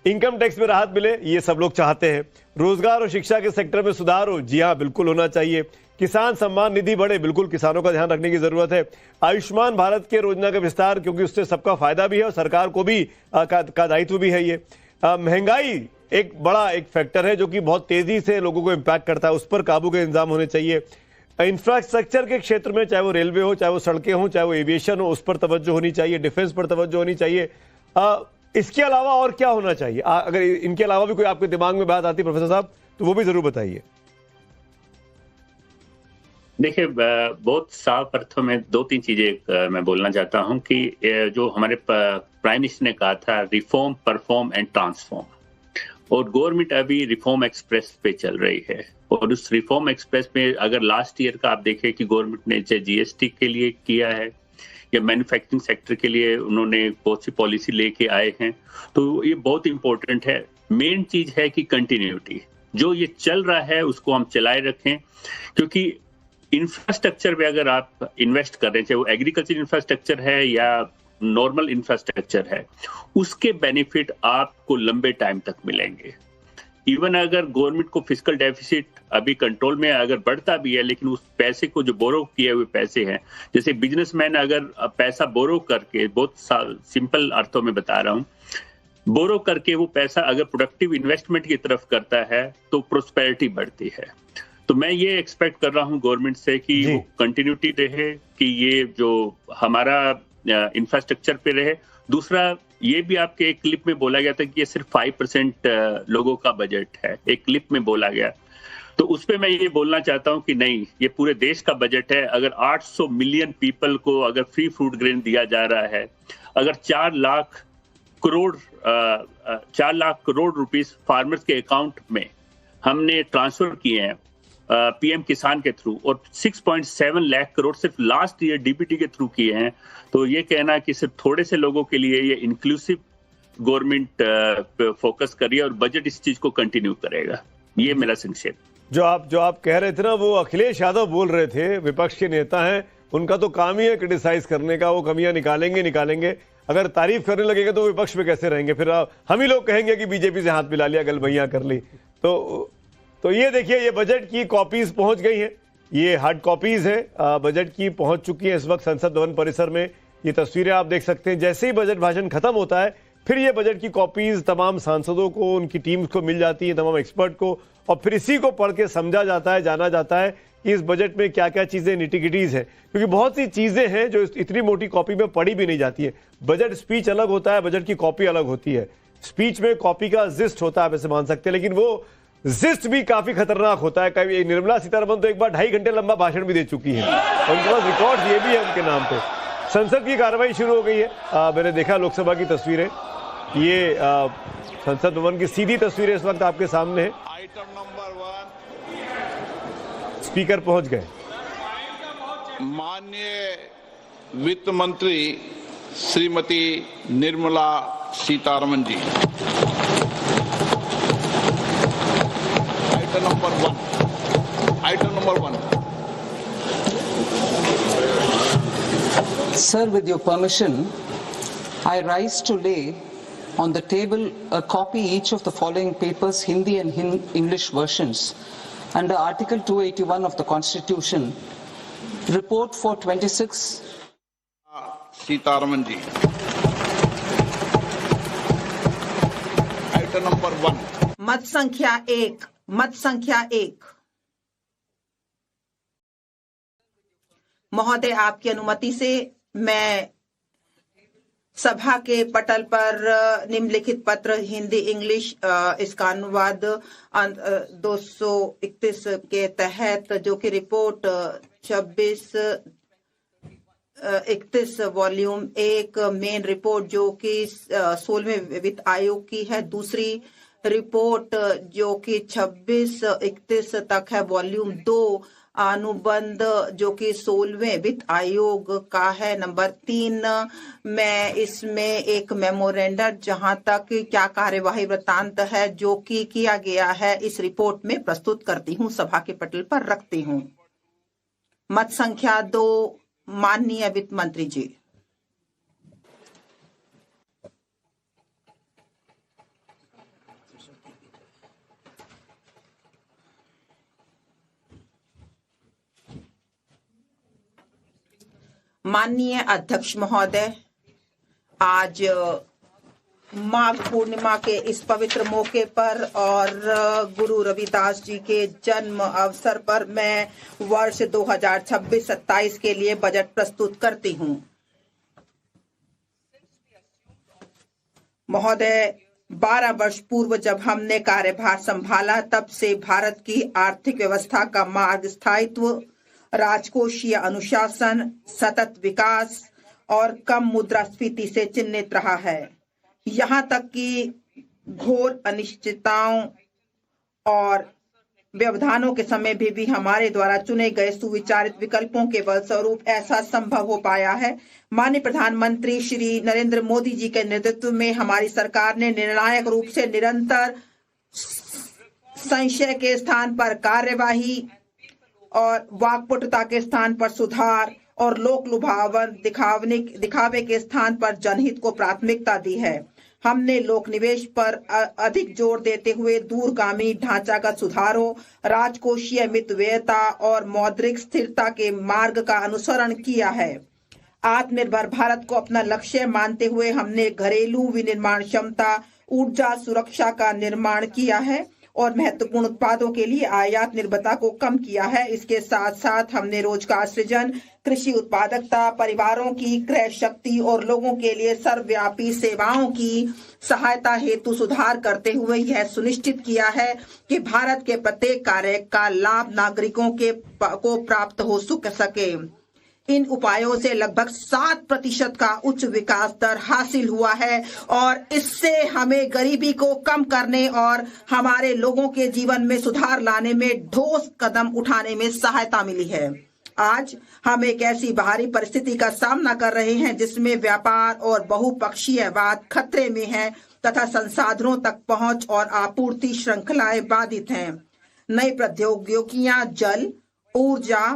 इनकम टैक्स में राहत मिले, ये सब लोग चाहते हैं। रोजगार और शिक्षा के सेक्टर में सुधार हो, जी हाँ बिल्कुल होना चाहिए। किसान सम्मान निधि बढ़े, बिल्कुल किसानों का ध्यान रखने की जरूरत है। आयुष्मान भारत के योजना का विस्तार, क्योंकि उससे सबका फायदा भी है और सरकार को भी का दायित्व भी है। ये महंगाई एक बड़ा फैक्टर है जो कि बहुत तेजी से लोगों को इम्पैक्ट करता है, उस पर काबू के इंतजाम होने चाहिए। इंफ्रास्ट्रक्चर के क्षेत्र में, चाहे वो रेलवे हो, चाहे वो सड़कें हो, चाहे वो एविएशन हो, उस पर तवज्जो होनी चाहिए, डिफेंस पर तवज्जो होनी चाहिए। इसके अलावा और क्या होना चाहिए? अगर इनके अलावा भी कोई आपके दिमाग में बात आती प्रोफेसर साहब, तो वो भी जरूर बताइए। देखिए, बहुत साफ अर्थों में 2-3 चीजें मैं बोलना चाहता हूं कि जो हमारे प्राइम मिनिस्टर ने कहा था, रिफॉर्म, परफॉर्म एंड ट्रांसफॉर्म, और गवर्नमेंट अभी रिफॉर्म एक्सप्रेस पे चल रही है। और उस रिफॉर्म एक्सप्रेस में अगर लास्ट ईयर का आप देखें कि गवर्नमेंट ने चाहे जीएसटी के लिए किया है या मैन्युफैक्चरिंग सेक्टर के लिए उन्होंने बहुत सी पॉलिसी लेके आए हैं, तो ये बहुत इंपॉर्टेंट है। मेन चीज है कि कंटिन्यूटी, जो ये चल रहा है उसको हम चलाए रखें, क्योंकि इंफ्रास्ट्रक्चर पे अगर आप इन्वेस्ट कर रहे हैं, चाहे वो एग्रीकल्चर इंफ्रास्ट्रक्चर है या नॉर्मल इंफ्रास्ट्रक्चर है, उसके बेनिफिट आपको लंबे टाइम तक मिलेंगे। इवन अगर गवर्नमेंट को फिस्कल डेफिसिट अभी कंट्रोल में अगर बढ़ता भी है, लेकिन उस पैसे को जो बोरो किए हुए पैसे हैं, जैसे बिजनेसमैन अगर पैसा बोरो करके, बहुत सिंपल अर्थों में बता रहा हूँ, बोरो करके वो पैसा अगर प्रोडक्टिव इन्वेस्टमेंट की तरफ करता है तो प्रोस्पेरिटी बढ़ती है। तो मैं ये एक्सपेक्ट कर रहा हूँ गवर्नमेंट से कि वो कंटिन्यूटी रहे, कि ये जो हमारा इंफ्रास्ट्रक्चर पे रहे। दूसरा, ये भी आपके एक क्लिप में बोला गया था कि ये सिर्फ 5% लोगों का बजट है, एक क्लिप में बोला गया। तो उस पे मैं ये बोलना चाहता हूँ कि नहीं, ये पूरे देश का बजट है। अगर 800 मिलियन पीपल को अगर फ्री फूड ग्रेन दिया जा रहा है, अगर 4 लाख करोड़ रुपीस फार्मर्स के अकाउंट में हमने ट्रांसफर किए हैं पीएम किसान के थ्रू, और 6.7 लाख करोड़ सिर्फ लास्ट ईयर डीबीटी के थ्रू किए हैं, तो ये कहना कि सिर्फ थोड़े से लोगों के लिए ये इंक्लूसिव गवर्नमेंट फोकस कर रही है और बजट इस चीज को कंटिन्यू करेगा। ये मेरा संक्षेप। जो आप कह रहे थे ना, वो अखिलेश यादव बोल रहे थे, विपक्ष के नेता हैं, उनका तो काम ही है क्रिटिसाइज करने का, वो कमियां निकालेंगे। अगर तारीफ करने लगेगा तो विपक्ष में कैसे रहेंगे? फिर हम ही लोग कहेंगे कि बीजेपी से हाथ मिला लिया, गलबैया कर ली। तो ये देखिए, ये बजट की कॉपीज पहुंच गई हैं, ये हार्ड कॉपीज हैं बजट की, पहुंच चुकी है इस वक्त संसद भवन परिसर में। ये तस्वीरें आप देख सकते हैं। जैसे ही बजट भाषण खत्म होता है, फिर ये बजट की कॉपीज तमाम सांसदों को, उनकी टीम्स को मिल जाती है, तमाम एक्सपर्ट को, और फिर इसी को पढ़ के समझा जाता है, जाना जाता है कि इस बजट में क्या क्या चीजें निटिगिटीज हैं, क्योंकि बहुत सी चीजें हैं जो इतनी मोटी कॉपी में पढ़ी भी नहीं जाती है। बजट स्पीच अलग होता है, बजट की कॉपी अलग होती है। स्पीच में कॉपी का जिस्ट होता है, आप ऐसे मान सकते हैं, लेकिन वो जिस्ट भी काफी खतरनाक होता है। कभी निर्मला सीतारमण तो एक बार 2.5 घंटे लंबा भाषण भी दे चुकी है, और उनके पास रिकॉर्ड ये भी है उनके नाम पे। संसद की कार्रवाई शुरू हो गई है। मैंने देखा लोकसभा की तस्वीरें, ये संसद भवन की सीधी तस्वीरें इस वक्त आपके सामने है। आइटम नंबर 1, स्पीकर पहुंच गए। माननीय वित्त मंत्री Shrimati Nirmala Sitharaman ji. Item number 1। Sir, with your permission, I rise to lay on the table a copy each of the following papers, Hindi and English versions, under Article 281 of the Constitution. Report for 26. Sitharaman ji. Item number 1। मत संख्या 1। महोदय, आपकी अनुमति से मैं सभा के पटल पर निम्नलिखित पत्र हिंदी इंग्लिश इसका अनुवाद 231 के तहत, जो कि रिपोर्ट 26-31 वॉल्यूम 1 मेन रिपोर्ट जो कि 16वें वित्त आयोग की है, दूसरी रिपोर्ट जो कि 26-31 तक है वॉल्यूम 2 अनुबंध जो कि 16वें वित्त आयोग का है, नंबर 3। मैं इसमें एक मेमोरेंडम जहां तक क्या कार्यवाही वृत्तांत है जो कि किया गया है इस रिपोर्ट में प्रस्तुत करती हूं, सभा के पटल पर रखती हूं। मत संख्या 2, माननीय वित्त मंत्री जी। माननीय अध्यक्ष महोदय, आज माघ पूर्णिमा के इस पवित्र मौके पर और गुरु रविदास जी के जन्म अवसर पर मैं वर्ष 2026-27 के लिए बजट प्रस्तुत करती हूं। महोदय, 12 वर्ष पूर्व जब हमने कार्यभार संभाला, तब से भारत की आर्थिक व्यवस्था का मार्ग स्थायित्व, राजकोषीय अनुशासन, सतत विकास और कम मुद्रास्फीति से चिन्हित रहा है। यहाँ तक कि घोर अनिश्चितताओं और व्यवधानों के समय भी हमारे द्वारा चुने गए सुविचारित विकल्पों के फलस्वरूप ऐसा संभव हो पाया है। माननीय प्रधानमंत्री श्री नरेंद्र मोदी जी के नेतृत्व में हमारी सरकार ने निर्णायक रूप से निरंतर संशय के स्थान पर कार्यवाही और वाकपटुता के स्थान पर सुधार और लोक लुभावन दिखावे के स्थान पर जनहित को प्राथमिकता दी है। हमने लोक निवेश पर अधिक जोर देते हुए दूरगामी ढांचागत सुधारों, राजकोषीय मितव्ययता और मौद्रिक स्थिरता के मार्ग का अनुसरण किया है। आत्मनिर्भर भारत को अपना लक्ष्य मानते हुए हमने घरेलू विनिर्माण क्षमता, ऊर्जा सुरक्षा का निर्माण किया है और महत्वपूर्ण उत्पादों के लिए आयात निर्भरता को कम किया है। इसके साथ साथ हमने रोजगार सृजन, कृषि उत्पादकता, परिवारों की क्रय शक्ति और लोगों के लिए सर्वव्यापी सेवाओं की सहायता हेतु सुधार करते हुए यह सुनिश्चित किया है कि भारत के प्रत्येक कार्य का लाभ नागरिकों को प्राप्त हो सके। इन उपायों से लगभग 7% का उच्च विकास दर हासिल हुआ है और इससे हमें गरीबी को कम करने और हमारे लोगों के जीवन में सुधार लाने में ठोस कदम उठाने में सहायता मिली है। आज हम एक ऐसी बाहरी परिस्थिति का सामना कर रहे हैं जिसमें व्यापार और बहुपक्षीयवाद खतरे में है तथा संसाधनों तक पहुंच और आपूर्ति श्रृंखलाएं बाधित हैं। नई प्रौद्योगिकियां जल, ऊर्जा,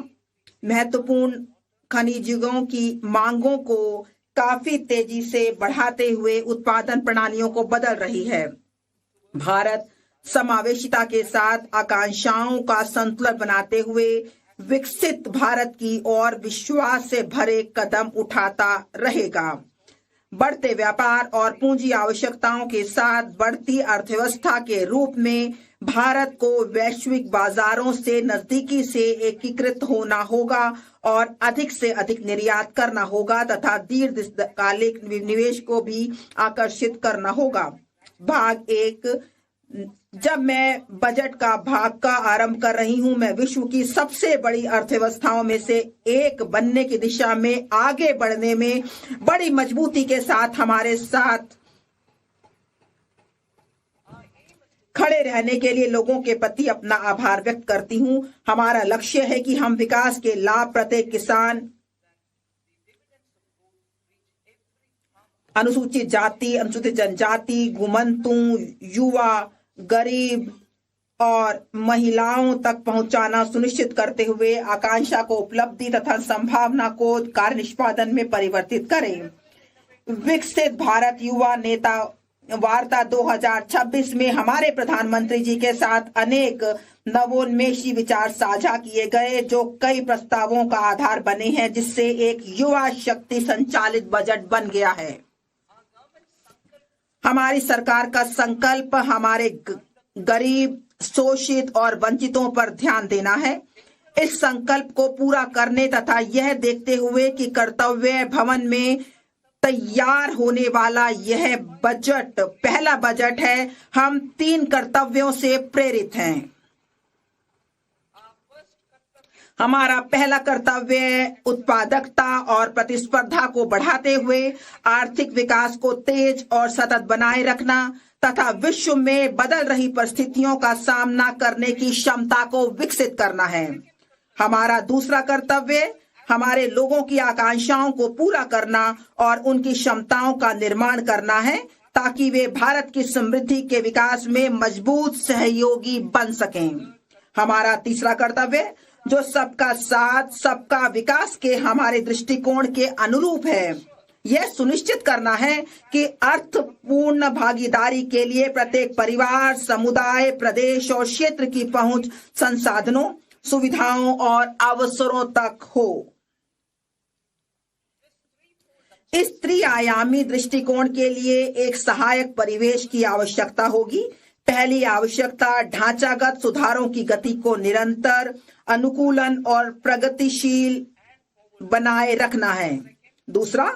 महत्वपूर्ण खनिजों की मांगों को काफी तेजी से बढ़ाते हुए उत्पादन प्रणालियों को बदल रही है। भारत समावेशिता के साथ आकांक्षाओं का संतुलन बनाते हुए विकसित भारत की ओर विश्वास से भरे कदम उठाता रहेगा। बढ़ते व्यापार और पूंजी आवश्यकताओं के साथ बढ़ती अर्थव्यवस्था के रूप में भारत को वैश्विक बाजारों से नजदीकी से एकीकृत होना होगा और अधिक से अधिक निर्यात करना होगा तथा दीर्घकालिक निवेश को भी आकर्षित करना होगा। भाग 1। जब मैं बजट का भाग का आरंभ कर रही हूं, मैं विश्व की सबसे बड़ी अर्थव्यवस्थाओं में से एक बनने की दिशा में आगे बढ़ने में बड़ी मजबूती के साथ हमारे साथ खड़े रहने के लिए लोगों के प्रति अपना आभार व्यक्त करती हूं। हमारा लक्ष्य है कि हम विकास के लाभ प्रत्येक किसान, अनुसूचित जाति, अनुसूचित जनजाति, घुमंतु, युवा, गरीब और महिलाओं तक पहुंचाना सुनिश्चित करते हुए आकांक्षा को उपलब्धि तथा संभावना को कार्य निष्पादन में परिवर्तित करें। विकसित भारत युवा नेता वार्ता 2026 में हमारे प्रधानमंत्री जी के साथ अनेक नवोन्मेषी विचार साझा किए गए जो कई प्रस्तावों का आधार बने हैं, जिससे एक युवा शक्ति संचालित बजट बन गया है। हमारी सरकार का संकल्प हमारे गरीब, शोषित और वंचितों पर ध्यान देना है। इस संकल्प को पूरा करने तथा यह देखते हुए कि कर्तव्य भवन में तैयार होने वाला यह बजट पहला बजट है, हम 3 कर्तव्यों से प्रेरित हैं। हमारा पहला कर्तव्य उत्पादकता और प्रतिस्पर्धा को बढ़ाते हुए आर्थिक विकास को तेज और सतत बनाए रखना तथा विश्व में बदल रही परिस्थितियों का सामना करने की क्षमता को विकसित करना है। हमारा दूसरा कर्तव्य हमारे लोगों की आकांक्षाओं को पूरा करना और उनकी क्षमताओं का निर्माण करना है ताकि वे भारत की समृद्धि के विकास में मजबूत सहयोगी बन सकें। हमारा तीसरा कर्तव्य जो सबका साथ सबका विकास के हमारे दृष्टिकोण के अनुरूप है, यह सुनिश्चित करना है कि अर्थपूर्ण भागीदारी के लिए प्रत्येक परिवार, समुदाय, प्रदेश और क्षेत्र की पहुंच संसाधनों, सुविधाओं और अवसरों तक हो। इस त्रिआयामी दृष्टिकोण के लिए एक सहायक परिवेश की आवश्यकता होगी। पहली आवश्यकता ढांचागत सुधारों की गति को निरंतर, अनुकूलन और प्रगतिशील बनाए रखना है। दूसरा,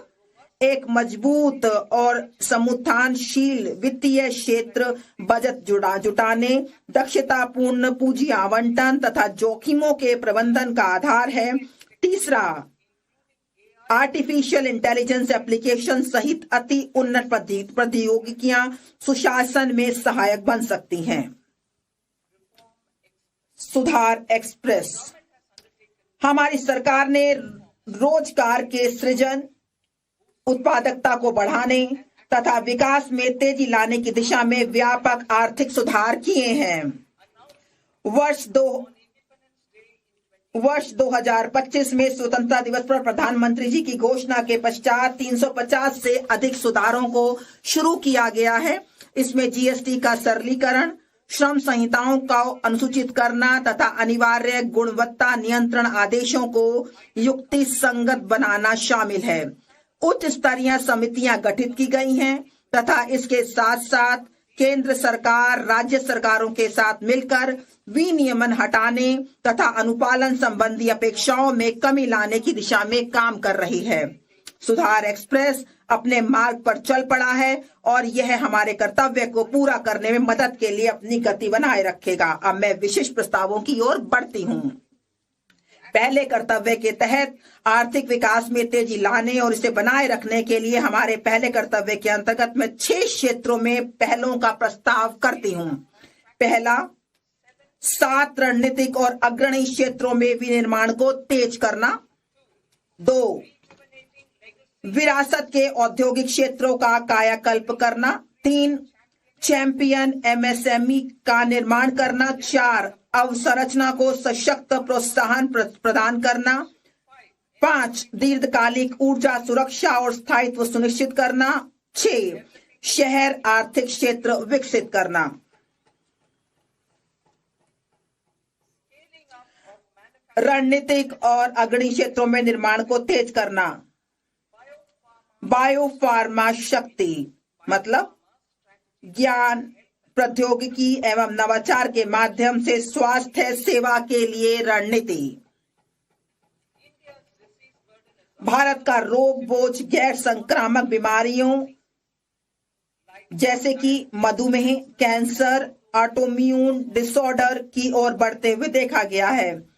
एक मजबूत और समुत्थानशील वित्तीय क्षेत्र, बजट जुटाने, दक्षतापूर्ण पूंजी आवंटन तथा जोखिमों के प्रबंधन का आधार है। तीसरा, आर्टिफिशियल इंटेलिजेंस एप्लीकेशन सहित अति उन्नत प्रौद्योगिकियां सुशासन में सहायक बन सकती हैं। सुधार एक्सप्रेस। हमारी सरकार ने रोजगार के सृजन, उत्पादकता को बढ़ाने तथा विकास में तेजी लाने की दिशा में व्यापक आर्थिक सुधार किए हैं। वर्ष 2025 में स्वतंत्रता दिवस पर प्रधानमंत्री जी की घोषणा के पश्चात 350 से अधिक सुधारों को शुरू किया गया है। इसमें जीएसटी का सरलीकरण, श्रम संहिताओं को अनुसूचित करना तथा अनिवार्य गुणवत्ता नियंत्रण आदेशों को युक्ति संगत बनाना शामिल है। उच्च स्तरीय समितियां गठित की गई हैं तथा इसके साथ साथ केंद्र सरकार राज्य सरकारों के साथ मिलकर विनियमन हटाने तथा अनुपालन संबंधी अपेक्षाओं में कमी लाने की दिशा में काम कर रही है। सुधार एक्सप्रेस अपने मार्ग पर चल पड़ा है और यह हमारे कर्तव्य को पूरा करने में मदद के लिए अपनी गति बनाए रखेगा। अब मैं विशिष्ट प्रस्तावों की ओर बढ़ती हूं। पहले कर्तव्य के तहत आर्थिक विकास में तेजी लाने और इसे बनाए रखने के लिए हमारे पहले कर्तव्य के अंतर्गत मैं 6 क्षेत्रों में पहलों का प्रस्ताव करती हूं। पहला, 7 रणनीतिक और अग्रणी क्षेत्रों में विनिर्माण को तेज करना। 2, विरासत के औद्योगिक क्षेत्रों का कायाकल्प करना। 3, चैंपियन एमएसएमई का निर्माण करना। 4, अवसंरचना को सशक्त प्रोत्साहन प्रदान करना। 5, दीर्घकालिक ऊर्जा सुरक्षा और स्थायित्व सुनिश्चित करना। 6, शहर आर्थिक क्षेत्र विकसित करना। रणनीतिक और अग्रणी क्षेत्रों में निर्माण को तेज करना। बायोफार्मा शक्ति मतलब ज्ञान, प्रौद्योगिकी एवं नवाचार के माध्यम से स्वास्थ्य सेवा के लिए रणनीति। भारत का रोग बोझ गैर संक्रामक बीमारियों जैसे कि मधुमेह, कैंसर, ऑटोइम्यून डिसऑर्डर की ओर बढ़ते हुए देखा गया है।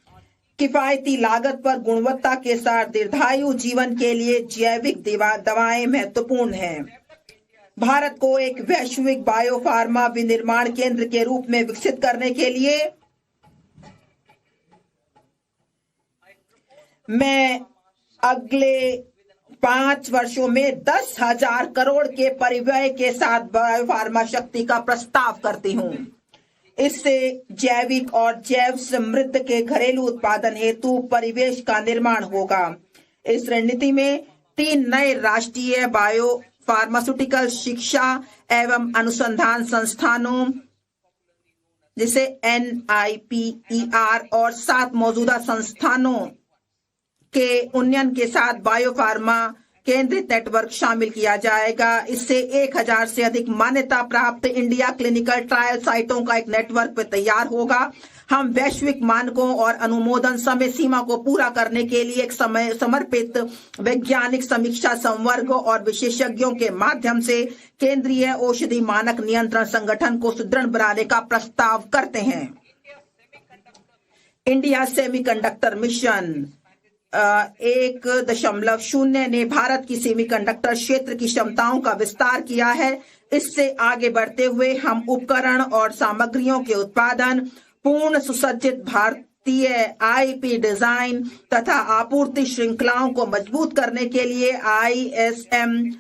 किफायती लागत पर गुणवत्ता के साथ दीर्घायु जीवन के लिए जैविक दवाएं महत्वपूर्ण हैं। भारत को एक वैश्विक बायोफार्मा विनिर्माण केंद्र के रूप में विकसित करने के लिए मैं अगले 5 वर्षों में 10,000 करोड़ के परिव्यय के साथ बायोफार्मा शक्ति का प्रस्ताव करती हूं। इससे जैविक और जैव समृद्ध के घरेलू उत्पादन हेतु परिवेश का निर्माण होगा। इस रणनीति में 3 नए राष्ट्रीय बायो फार्मास्यूटिकल शिक्षा एवं अनुसंधान संस्थानों जिसे NIPER और 7 मौजूदा संस्थानों के उन्नयन के साथ बायोफार्मा केंद्रित नेटवर्क शामिल किया जाएगा। इससे 1000 से अधिक मान्यता प्राप्त इंडिया क्लिनिकल ट्रायल साइटों का एक नेटवर्क तैयार होगा। हम वैश्विक मानकों और अनुमोदन समय सीमा को पूरा करने के लिए एक समर्पित वैज्ञानिक समीक्षा संवर्ग और विशेषज्ञों के माध्यम से केंद्रीय औषधि मानक नियंत्रण संगठन को सुदृढ़ बनाने का प्रस्ताव करते हैं। इंडिया सेमीकंडक्टर मिशन 1.0 ने भारत की सेमीकंडक्टर क्षेत्र की क्षमताओं का विस्तार किया है। इससे आगे बढ़ते हुए हम उपकरण और सामग्रियों के उत्पादन, पूर्ण सुसज्जित भारतीय आईपी डिजाइन तथा आपूर्ति श्रृंखलाओं को मजबूत करने के लिए ISM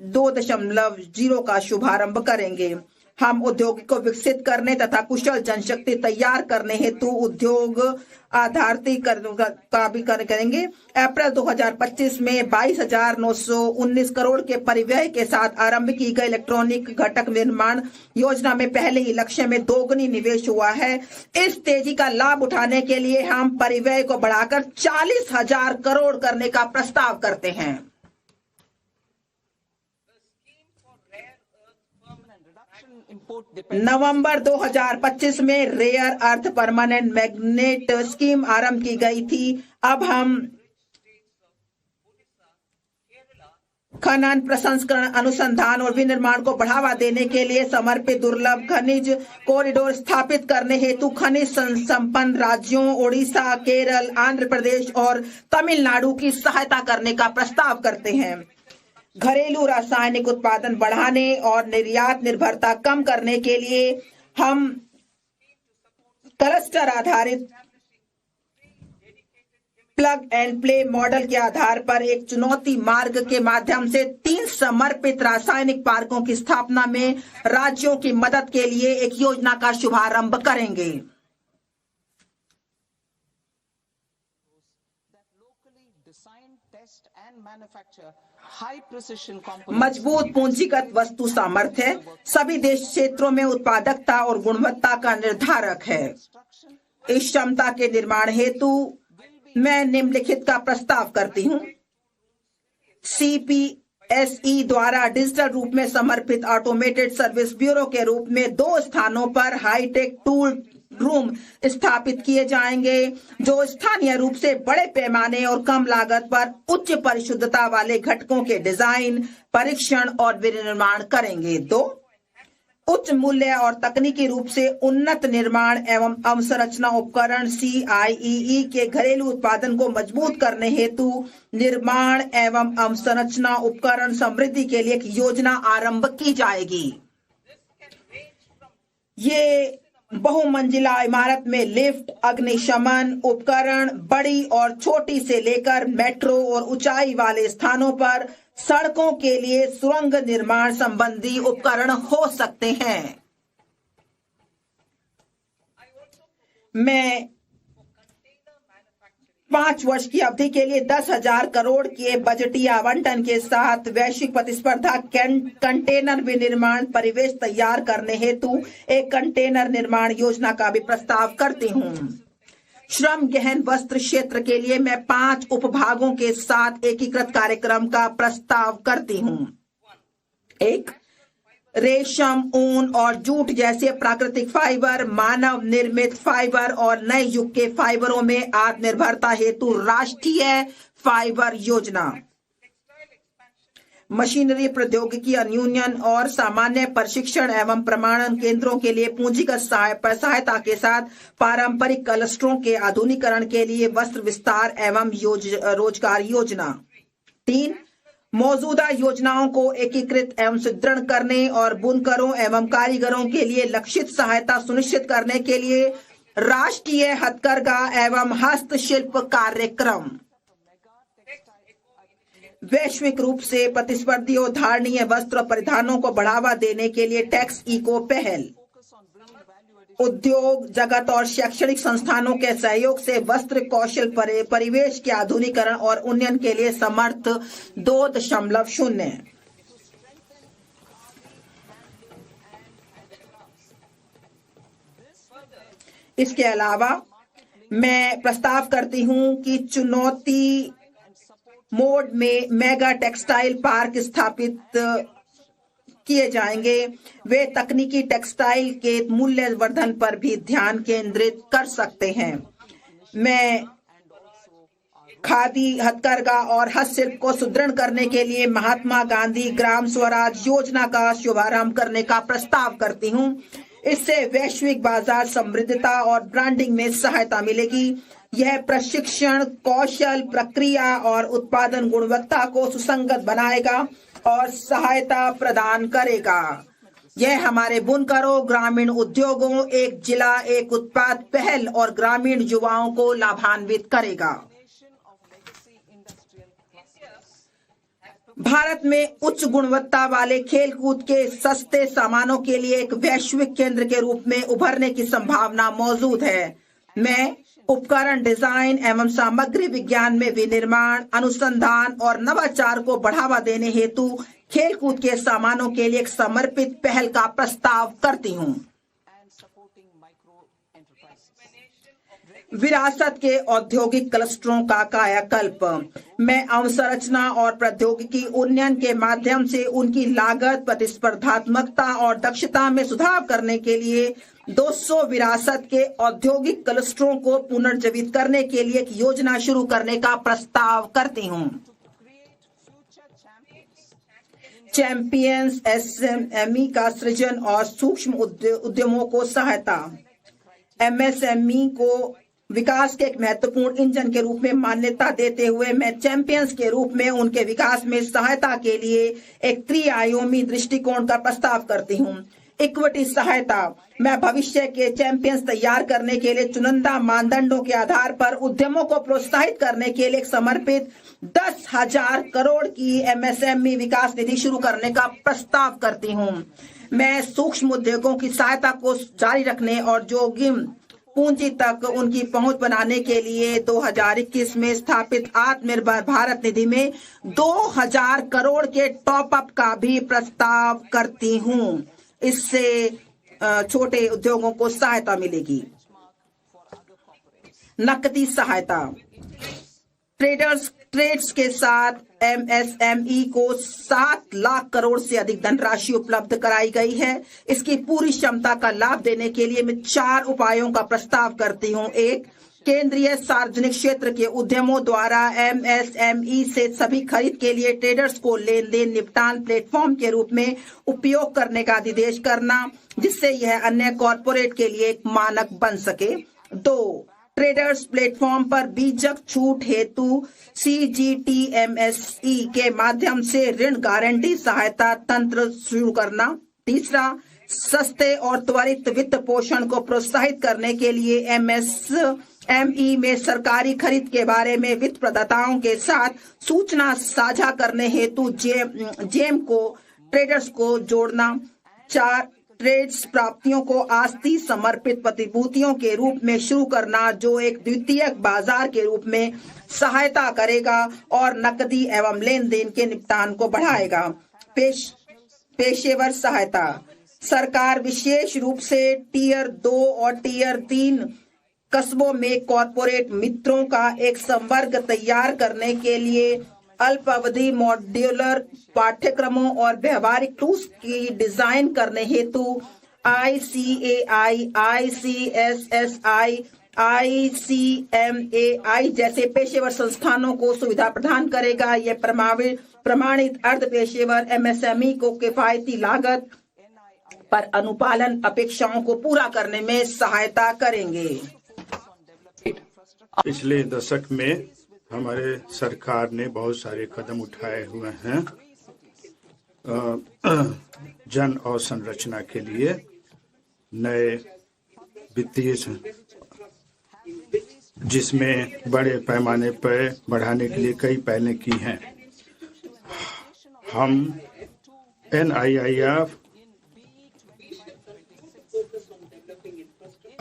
2.0 का शुभारंभ करेंगे। हम उद्योग को विकसित करने तथा कुशल जनशक्ति तैयार करने हेतु उद्योग आधारितीकरण का भी करेंगे। अप्रैल 2025 में 22,919 करोड़ के परिव्यय के साथ आरंभ की गई इलेक्ट्रॉनिक घटक निर्माण योजना में पहले ही लक्ष्य में दोगुनी निवेश हुआ है। इस तेजी का लाभ उठाने के लिए हम परिव्यय को बढ़ाकर 40,000 करोड़ करने का प्रस्ताव करते हैं। नवंबर 2025 में rare earth permanent magnet scheme आरंभ की गई थी। अब हम खनन, प्रसंस्करण, अनुसंधान और विनिर्माण को बढ़ावा देने के लिए समर्पित दुर्लभ खनिज कॉरिडोर स्थापित करने हेतु खनिज संपन्न राज्यों ओडिशा, केरल, आंध्र प्रदेश और तमिलनाडु की सहायता करने का प्रस्ताव करते हैं। घरेलू रासायनिक उत्पादन बढ़ाने और निर्यात निर्भरता कम करने के लिए हम क्लस्टर आधारित प्लग एंड प्ले मॉडल के आधार पर एक चुनौती मार्ग के माध्यम से 3 समर्पित रासायनिक पार्कों की स्थापना में राज्यों की मदद के लिए एक योजना का शुभारंभ करेंगे। मजबूत पूंजीगत वस्तु सामर्थ्य सभी देश क्षेत्रों में उत्पादकता और गुणवत्ता का निर्धारक है। इस क्षमता के निर्माण हेतु मैं निम्नलिखित का प्रस्ताव करती हूं। CPSE द्वारा डिजिटल रूप में समर्पित ऑटोमेटेड सर्विस ब्यूरो के रूप में 2 स्थानों पर हाईटेक टूल रूम स्थापित किए जाएंगे, जो स्थानीय रूप से बड़े पैमाने और कम लागत पर उच्च परिशुद्धता वाले घटकों के डिजाइन, परीक्षण और विनिर्माण करेंगे। 2, उच्च मूल्य और तकनीकी रूप से उन्नत निर्माण एवं अवसंरचना उपकरण CIEE के घरेलू उत्पादन को मजबूत करने हेतु निर्माण एवं अवसंरचना उपकरण समृद्धि के लिए एक योजना आरंभ की जाएगी। ये बहुमंजिला इमारत में लिफ्ट, अग्निशमन उपकरण, बड़ी और छोटी से लेकर मेट्रो और ऊंचाई वाले स्थानों पर सड़कों के लिए सुरंग निर्माण संबंधी उपकरण हो सकते हैं। मैं 5 वर्ष की अवधि के लिए 10,000 करोड़ के बजटीय आवंटन के साथ वैश्विक प्रतिस्पर्धा कंटेनर विनिर्माण परिवेश तैयार करने हेतु एक कंटेनर निर्माण योजना का भी प्रस्ताव करती हूं। श्रम गहन वस्त्र क्षेत्र के लिए मैं 5 उपभागों के साथ एकीकृत कार्यक्रम का प्रस्ताव करती हूं। 1, रेशम, ऊन और जूट जैसे प्राकृतिक फाइबर, मानव निर्मित फाइबर और नए युग के फाइबरों में आत्मनिर्भरता हेतु राष्ट्रीय फाइबर योजना। मशीनरी प्रौद्योगिकी यूनियन और सामान्य प्रशिक्षण एवं प्रमाणन केंद्रों के लिए पूंजीगत सहायता के साथ पारंपरिक क्लस्टरों के आधुनिकीकरण के लिए वस्त्र विस्तार एवं रोजगार योजना। 3, मौजूदा योजनाओं को एकीकृत एवं सुदृढ़ करने और बुनकरों एवं कारीगरों के लिए लक्षित सहायता सुनिश्चित करने के लिए राष्ट्रीय हथकरघा एवं हस्तशिल्प कार्यक्रम। वैश्विक रूप से प्रतिस्पर्धी और धारणीय वस्त्र परिधानों को बढ़ावा देने के लिए टैक्स इको पहल। उद्योग जगत और शैक्षणिक संस्थानों के सहयोग से वस्त्र कौशल परिवेश के आधुनिकीकरण और उन्नयन के लिए समर्थ 2.0। इसके अलावा मैं प्रस्ताव करती हूं कि चुनौती मोड में मेगा टेक्सटाइल पार्क स्थापित किए जाएंगे। वे तकनीकी टेक्सटाइल के मूल्यवर्धन पर भी ध्यान केंद्रित कर सकते हैं। मैं खादी, हथकरघा और हस्तशिल्प को सुदृढ़ करने के लिए महात्मा गांधी ग्राम स्वराज योजना का शुभारंभ करने का प्रस्ताव करती हूं। इससे वैश्विक बाजार समृद्धता और ब्रांडिंग में सहायता मिलेगी। यह प्रशिक्षण, कौशल, प्रक्रिया और उत्पादन गुणवत्ता को सुसंगत बनाएगा और सहायता प्रदान करेगा। यह हमारे बुनकरों, ग्रामीण उद्योगों, एक जिला एक उत्पाद पहल और ग्रामीण युवाओं को लाभान्वित करेगा। भारत में उच्च गुणवत्ता वाले खेलकूद के सस्ते सामानों के लिए एक वैश्विक केंद्र के रूप में उभरने की संभावना मौजूद है। मैं उपकरण डिजाइन एवं सामग्री विज्ञान में विनिर्माण, अनुसंधान और नवाचार को बढ़ावा देने हेतु खेलकूद के सामानों के लिए एक समर्पित पहल का प्रस्ताव करती हूं। विरासत के औद्योगिक क्लस्टरों का कायाकल्प। मैं अवसंरचना और प्रौद्योगिकी उन्नयन के माध्यम से उनकी लागत, प्रतिस्पर्धात्मकता और दक्षता में सुधार करने के लिए 200 विरासत के औद्योगिक क्लस्टरों को पुनर्जीवित करने के लिए एक योजना शुरू करने का प्रस्ताव करती हूं। चैंपियंस SME का सृजन और सूक्ष्म उद्यमों को सहायता। MSME को विकास के एक महत्वपूर्ण इंजन के रूप में मान्यता देते हुए मैं चैंपियंस के रूप में उनके विकास में सहायता के लिए एक त्रिआयामी दृष्टिकोण का प्रस्ताव करती हूं। इक्विटी सहायता। मैं भविष्य के चैंपियंस तैयार करने के लिए चुनिंदा मानदंडों के आधार पर उद्यमों को प्रोत्साहित करने के लिए एक समर्पित 10,000 करोड़ की एमएसएमई विकास निधि शुरू करने का प्रस्ताव करती हूं। मैं सूक्ष्म उद्योगों की सहायता को जारी रखने और जोखिम पूंजी तक उनकी पहुंच बनाने के लिए 2021 में स्थापित आत्मनिर्भर भारत निधि में 2,000 करोड़ के टॉप अप का भी प्रस्ताव करती हूं। इससे छोटे उद्योगों को सहायता मिलेगी। नकदी सहायता। ट्रेड्स के साथ एमएसएमई को 7 लाख करोड़ से अधिक धनराशि उपलब्ध कराई गई है। इसकी पूरी क्षमता का लाभ देने के लिए मैं 4 उपायों का प्रस्ताव करती हूं। 1, केंद्रीय सार्वजनिक क्षेत्र के उद्यमों द्वारा एमएसएमई से सभी खरीद के लिए ट्रेडर्स को लेन देन निपटान प्लेटफॉर्म के रूप में उपयोग करने का निर्देश करना, जिससे यह अन्य कॉरपोरेट के लिए एक मानक बन सके। 2, ट्रेडर्स प्लेटफॉर्म पर बीजक छूट हेतु सीजीटीएमएसई के माध्यम से ऋण गारंटी सहायता तंत्र शुरू करना। 3, सस्ते और त्वरित वित्त पोषण को प्रोत्साहित करने के लिए एमएसएमई में सरकारी खरीद के बारे में वित्त प्रदाताओं के साथ सूचना साझा करने हेतु जेम को ट्रेडर्स को जोड़ना। 4, ट्रेड्स प्राप्तियों को आस्ती समर्पित प्रतिभूतियों के रूप में शुरू करना, जो एक द्वितीयक बाजार के रूप में सहायता करेगा और नकदी एवं लेन देन के निपटान को बढ़ाएगा। पेशेवर सहायता। सरकार विशेष रूप से टियर 2 और टियर 3 कस्बों में कॉरपोरेट मित्रों का एक संवर्ग तैयार करने के लिए अल्पावधि मॉड्यूलर पाठ्यक्रमों और व्यवहारिक टूल्स की डिजाइन करने हेतु ICAI, ICSSI, ICMAI जैसे पेशेवर संस्थानों को सुविधा प्रदान करेगा। यह प्रमाणित अर्ध पेशेवर एमएसएमई को किफायती लागत पर अनुपालन अपेक्षाओं को पूरा करने में सहायता करेंगे। पिछले दशक में हमारे सरकार ने बहुत सारे कदम उठाए हुए हैं जन अवसंरचना के लिए, नए वित्तीय जिसमें बड़े पैमाने पर बढ़ाने के लिए कई पहलें की हैं। हम NIIF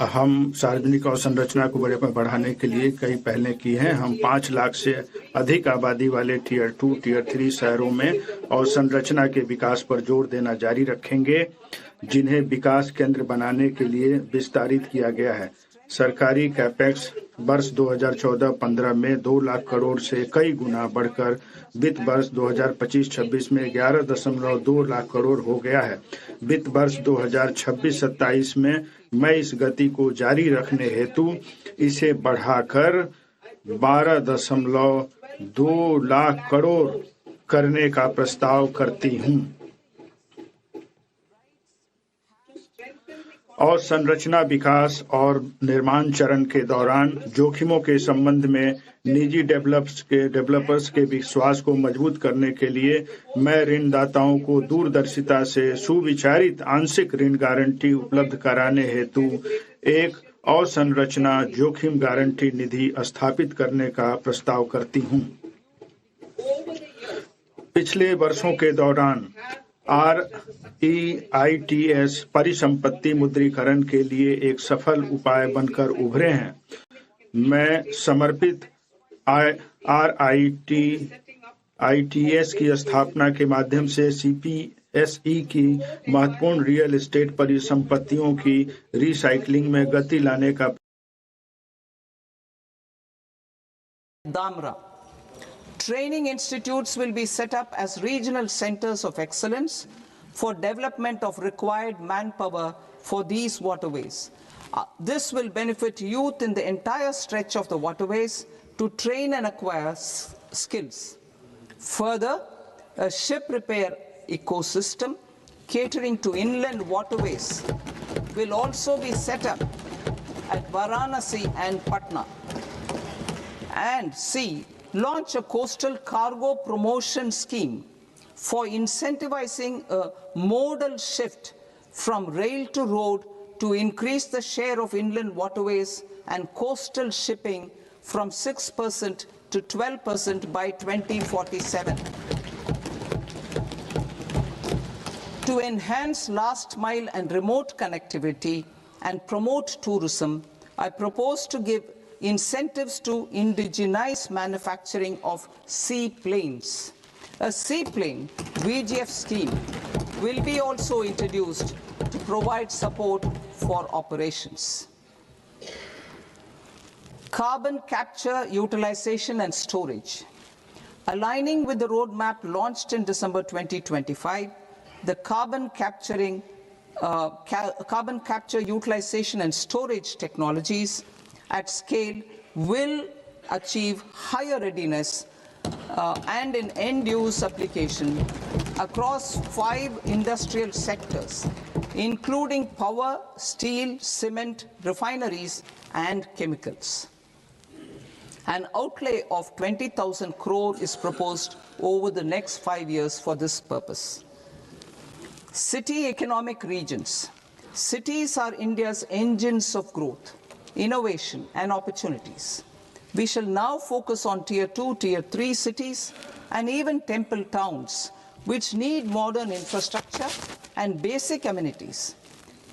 हम सार्वजनिक अवसंरचना को बड़े पर बढ़ाने के लिए कई पहलें की हैं। हम 5 लाख से अधिक आबादी वाले टियर 2, टियर 3 शहरों में अवसंरचना के विकास पर जोर देना जारी रखेंगे, जिन्हें विकास केंद्र बनाने के लिए विस्तारित किया गया है। सरकारी कैपेक्स वर्ष 2014-15 में 2 लाख करोड़ से कई गुना बढ़कर वित्त वर्ष 2025-26 में 11.2 लाख करोड़ हो गया है। वित्त वर्ष 2026-27 में मैं इस गति को जारी रखने हेतु इसे बढ़ाकर 12.2 लाख करोड़ करने का प्रस्ताव करती हूं। और संरचना विकास और निर्माण चरण के दौरान जोखिमों के संबंध में निजी डेवलपर्स के विश्वास को मजबूत करने के लिए मैं ऋणदाताओं को दूरदर्शिता से सुविचारित आंशिक ऋण गारंटी उपलब्ध कराने हेतु एक अवसंरचना जोखिम गारंटी निधि स्थापित करने का प्रस्ताव करती हूं। पिछले वर्षों के दौरान REITs परिसंपत्ति मुद्रीकरण के लिए एक सफल उपाय बनकर उभरे हैं। मैं समर्पित REITs की स्थापना के माध्यम से CPSE की महत्वपूर्ण रियल एस्टेट परिसंपत्तियों की रिसाइकलिंग में गति लाने का Damra. Training institutes will be set up as regional centers of excellence for development of required manpower for these waterways. This will benefit youth in the entire stretch of the waterways to train and acquire skills. Further, a ship repair ecosystem catering to inland waterways will also be set up at Varanasi and Patna. And C, launch a coastal cargo promotion scheme for incentivizing a modal shift from rail to road to increase the share of inland waterways and coastal shipping from 6% to 12% by 2047. To enhance last mile and remote connectivity and promote tourism, I propose to give incentives to indigenize manufacturing of seaplanes. A seaplane VGF scheme will be also introduced to provide support for operations. Carbon capture, utilization and storage. Aligning with the roadmap launched in December 2025, the carbon capture, utilization and storage technologies at scale will achieve higher readiness and an end-use application across 5 industrial sectors, including power, steel, cement, refineries, and chemicals. An outlay of 20,000 crore is proposed over the next 5 years for this purpose. City economic regions. Cities are India's engines of growth, innovation, and opportunities. We shall now focus on Tier 2, Tier 3 cities, and even temple towns, which need modern infrastructure and basic amenities.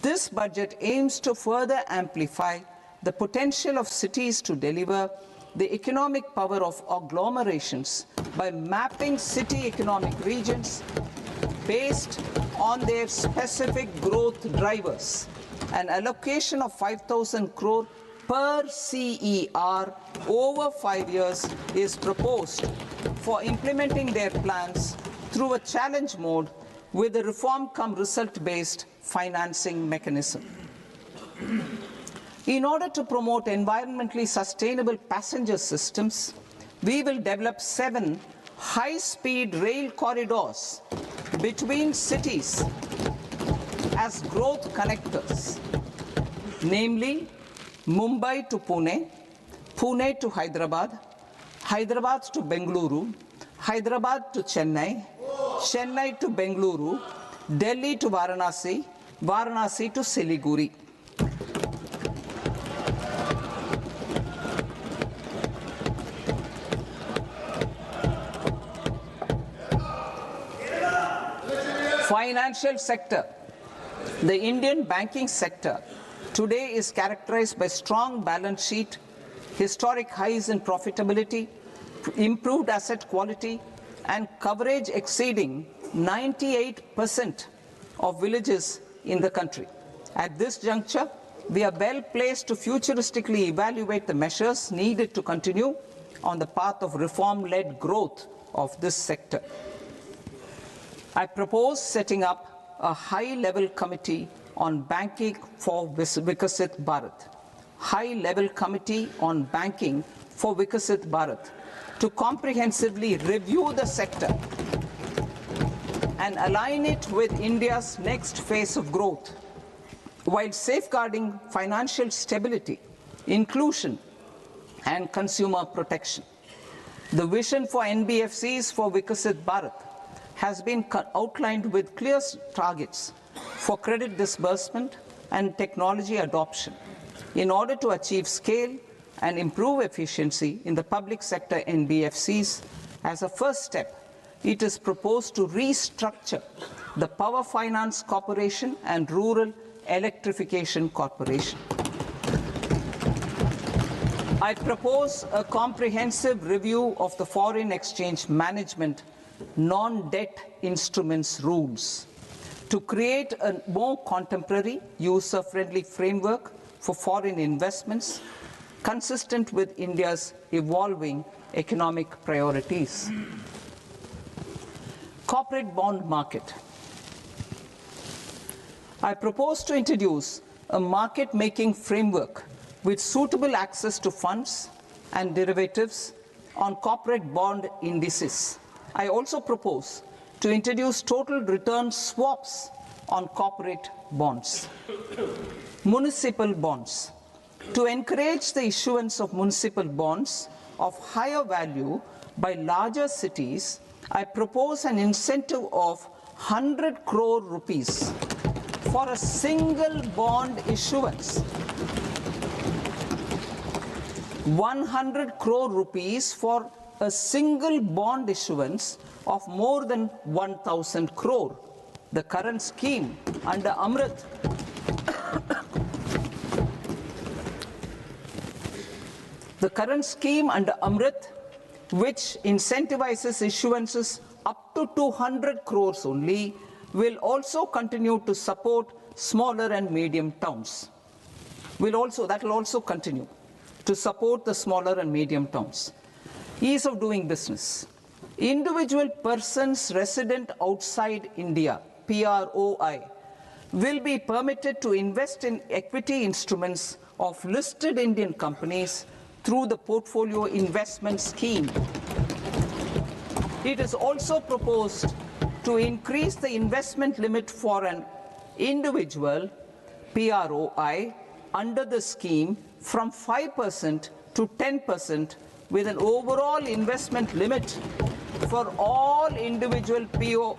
This budget aims to further amplify the potential of cities to deliver the economic power of agglomerations by mapping city economic regions based on their specific growth drivers. An allocation of 5,000 crore per CER over 5 years is proposed for implementing their plans through a challenge mode with a reform-cum-result-based financing mechanism. In order to promote environmentally sustainable passenger systems, we will develop 7 high-speed rail corridors between cities as growth connectors, namely Mumbai to Pune, Pune to Hyderabad, Hyderabad to Bengaluru, Hyderabad to Chennai, Chennai to Bengaluru, Delhi to Varanasi, Varanasi to Siliguri. Financial sector. The Indian banking sector today is characterized by strong balance sheet, historic highs in profitability, improved asset quality, and coverage exceeding 98% of villages in the country. At this juncture, we are well placed to futuristically evaluate the measures needed to continue on the path of reform-led growth of this sector. I propose setting up a high-level committee on banking for Vikasit Bharat. High-level committee on banking for Vikasit Bharat to comprehensively review the sector and align it with India's next phase of growth, while safeguarding financial stability, inclusion, and consumer protection. The vision for NBFCs for Vikasit Bharat has been outlined with clear targets for credit disbursement and technology adoption in order to achieve scale and improve efficiency in the public sector NBFCs. As a first step, it is proposed to restructure the Power Finance Corporation and Rural Electrification Corporation. I propose a comprehensive review of the foreign exchange management non-debt instruments rules to create a more contemporary, user-friendly framework for foreign investments consistent with India's evolving economic priorities. Corporate bond market. I propose to introduce a market-making framework with suitable access to funds and derivatives on corporate bond indices. I also propose to introduce total return swaps on corporate bonds. Municipal bonds. To encourage the issuance of municipal bonds of higher value by larger cities, I propose an incentive of 100 crore rupees for a single bond issuance. 100 crore rupees for a single bond issuance of more than 1,000 crore. The current scheme under Amrit which incentivizes issuances up to 200 crores only, will also continue to support smaller and medium towns. That will also continue to support the smaller and medium towns. Ease of doing business. Individual persons resident outside India, PROI, will be permitted to invest in equity instruments of listed Indian companies through the Portfolio Investment Scheme. It is also proposed to increase the investment limit for an individual PROI under the scheme from 5% to 10%, with an overall investment limit for all individual PROIs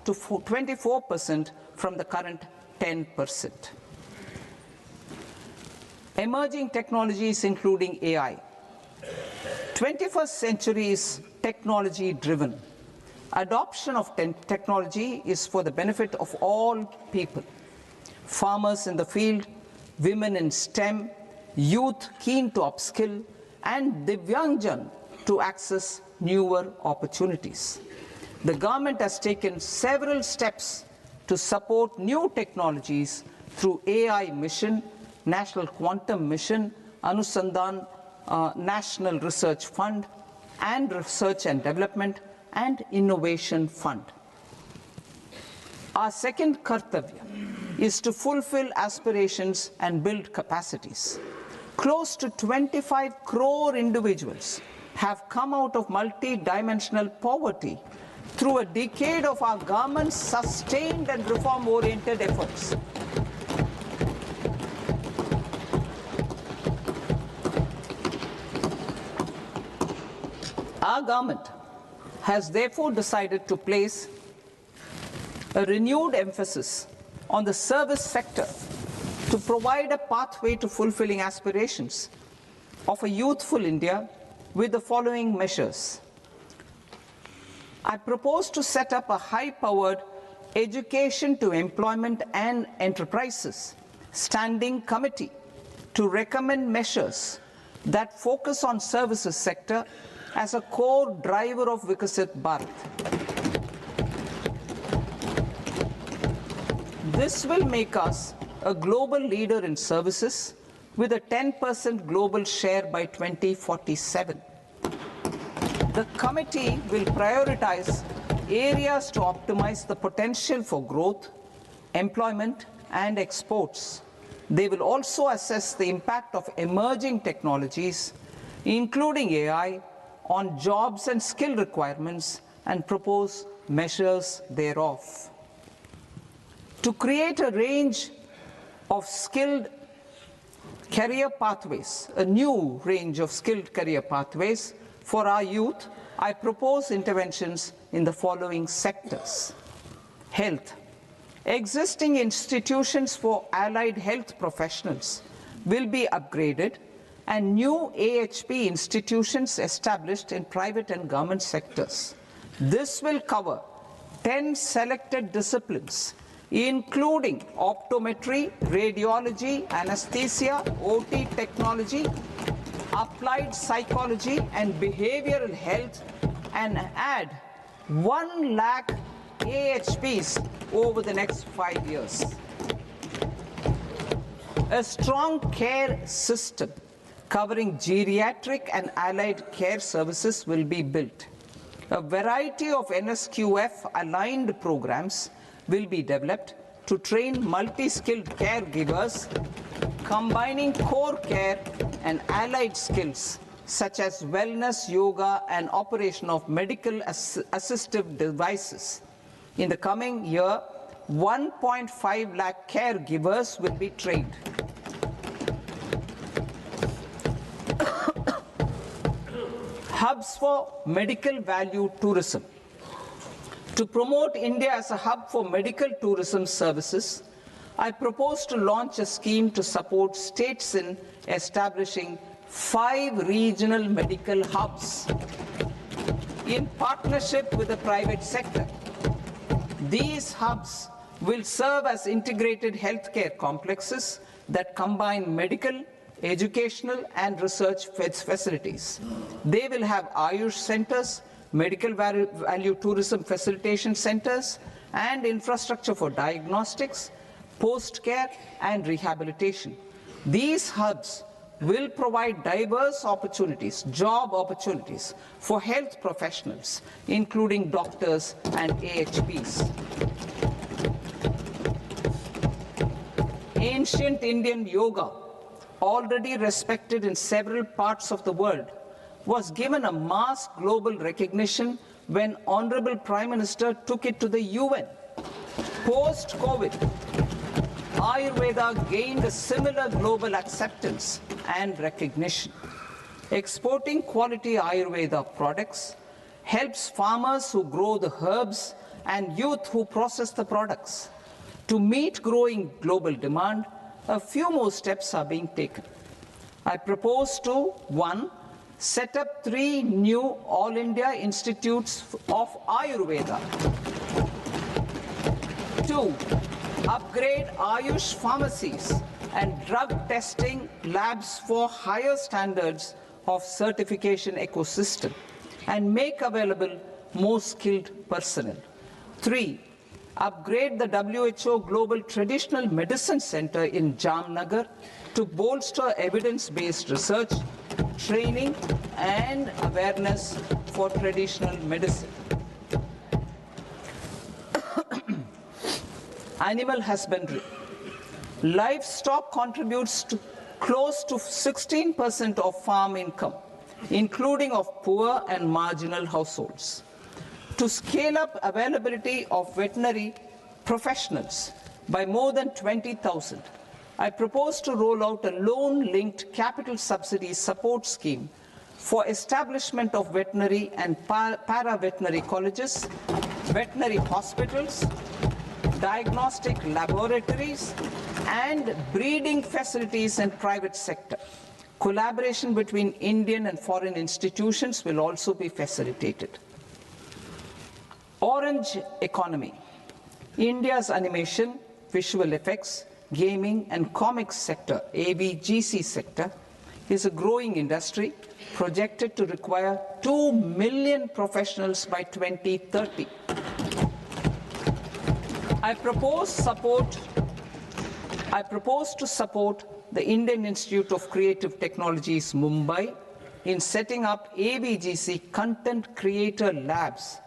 to 24% from the current 10%. Emerging technologies including AI. 21st century is technology driven. Adoption of technology is for the benefit of all people. Farmers in the field, women in STEM, youth keen to upskill, and Divyangjan to access newer opportunities. The government has taken several steps to support new technologies through AI Mission, National Quantum Mission, Anusandhan National Research Fund, and Research and Development and Innovation Fund. Our second kartavya is to fulfill aspirations and build capacities. Close to 25 crore individuals have come out of multi-dimensional poverty through a decade of our government's sustained and reform-oriented efforts. Our government has therefore decided to place a renewed emphasis on the service sector to provide a pathway to fulfilling aspirations of a youthful India with the following measures. I propose to set up a high-powered Education to Employment and Enterprises Standing Committee to recommend measures that focus on services sector as a core driver of Vikasit Bharat. This will make us a global leader in services with a 10% global share by 2047. The committee will prioritize areas to optimize the potential for growth, employment, and exports. They will also assess the impact of emerging technologies, including AI, on jobs and skill requirements and propose measures thereof. To create a range of skilled career pathways, a new range of skilled career pathways for our youth, I propose interventions in the following sectors. Health. Existing institutions for allied health professionals will be upgraded and new AHP institutions established in private and government sectors. This will cover 10 selected disciplines, including optometry, radiology, anesthesia, OT technology, applied psychology, and behavioral health, and add 1 lakh AHPs over the next 5 years. A strong care system covering geriatric and allied care services will be built. A variety of NSQF-aligned programs will be developed to train multi-skilled caregivers, combining core care and allied skills such as wellness, yoga, and operation of medical assistive devices. In the coming year, 1.5 lakh caregivers will be trained. Hubs for medical value tourism. To promote India as a hub for medical tourism services, I propose to launch a scheme to support states in establishing 5 regional medical hubs in partnership with the private sector. These hubs will serve as integrated healthcare complexes that combine medical, educational, and research facilities. They will have Ayush centers, medical value tourism facilitation centers, and infrastructure for diagnostics, post-care, and rehabilitation. These hubs will provide diverse opportunities, job opportunities for health professionals, including doctors and AHPs. Ancient Indian yoga, already respected in several parts of the world, was given a mass global recognition when Honorable Prime Minister took it to the UN. Post-COVID, Ayurveda gained a similar global acceptance and recognition. Exporting quality Ayurveda products helps farmers who grow the herbs and youth who process the products. To meet growing global demand, a few more steps are being taken. I propose to 1. Set up 3 new All India Institutes of Ayurveda. 2. Upgrade Ayush pharmacies and drug testing labs for higher standards of certification ecosystem and make available more skilled personnel. 3. Upgrade the WHO Global Traditional Medicine Center in Jamnagar to bolster evidence-based research, training, and awareness for traditional medicine. Animal husbandry. Livestock contributes to close to 16% of farm income, including of poor and marginal households. To scale up availability of veterinary professionals by more than 20,000, I propose to roll out a loan-linked capital subsidy support scheme for establishment of veterinary and para-veterinary colleges, veterinary hospitals, diagnostic laboratories, and breeding facilities in private sector. Collaboration between Indian and foreign institutions will also be facilitated. Orange economy. India's animation, visual effects, gaming and comics sector, AVGC sector, is a growing industry projected to require 2 million professionals by 2030. I propose to support the Indian Institute of Creative Technologies, Mumbai, in setting up AVGC content creator labs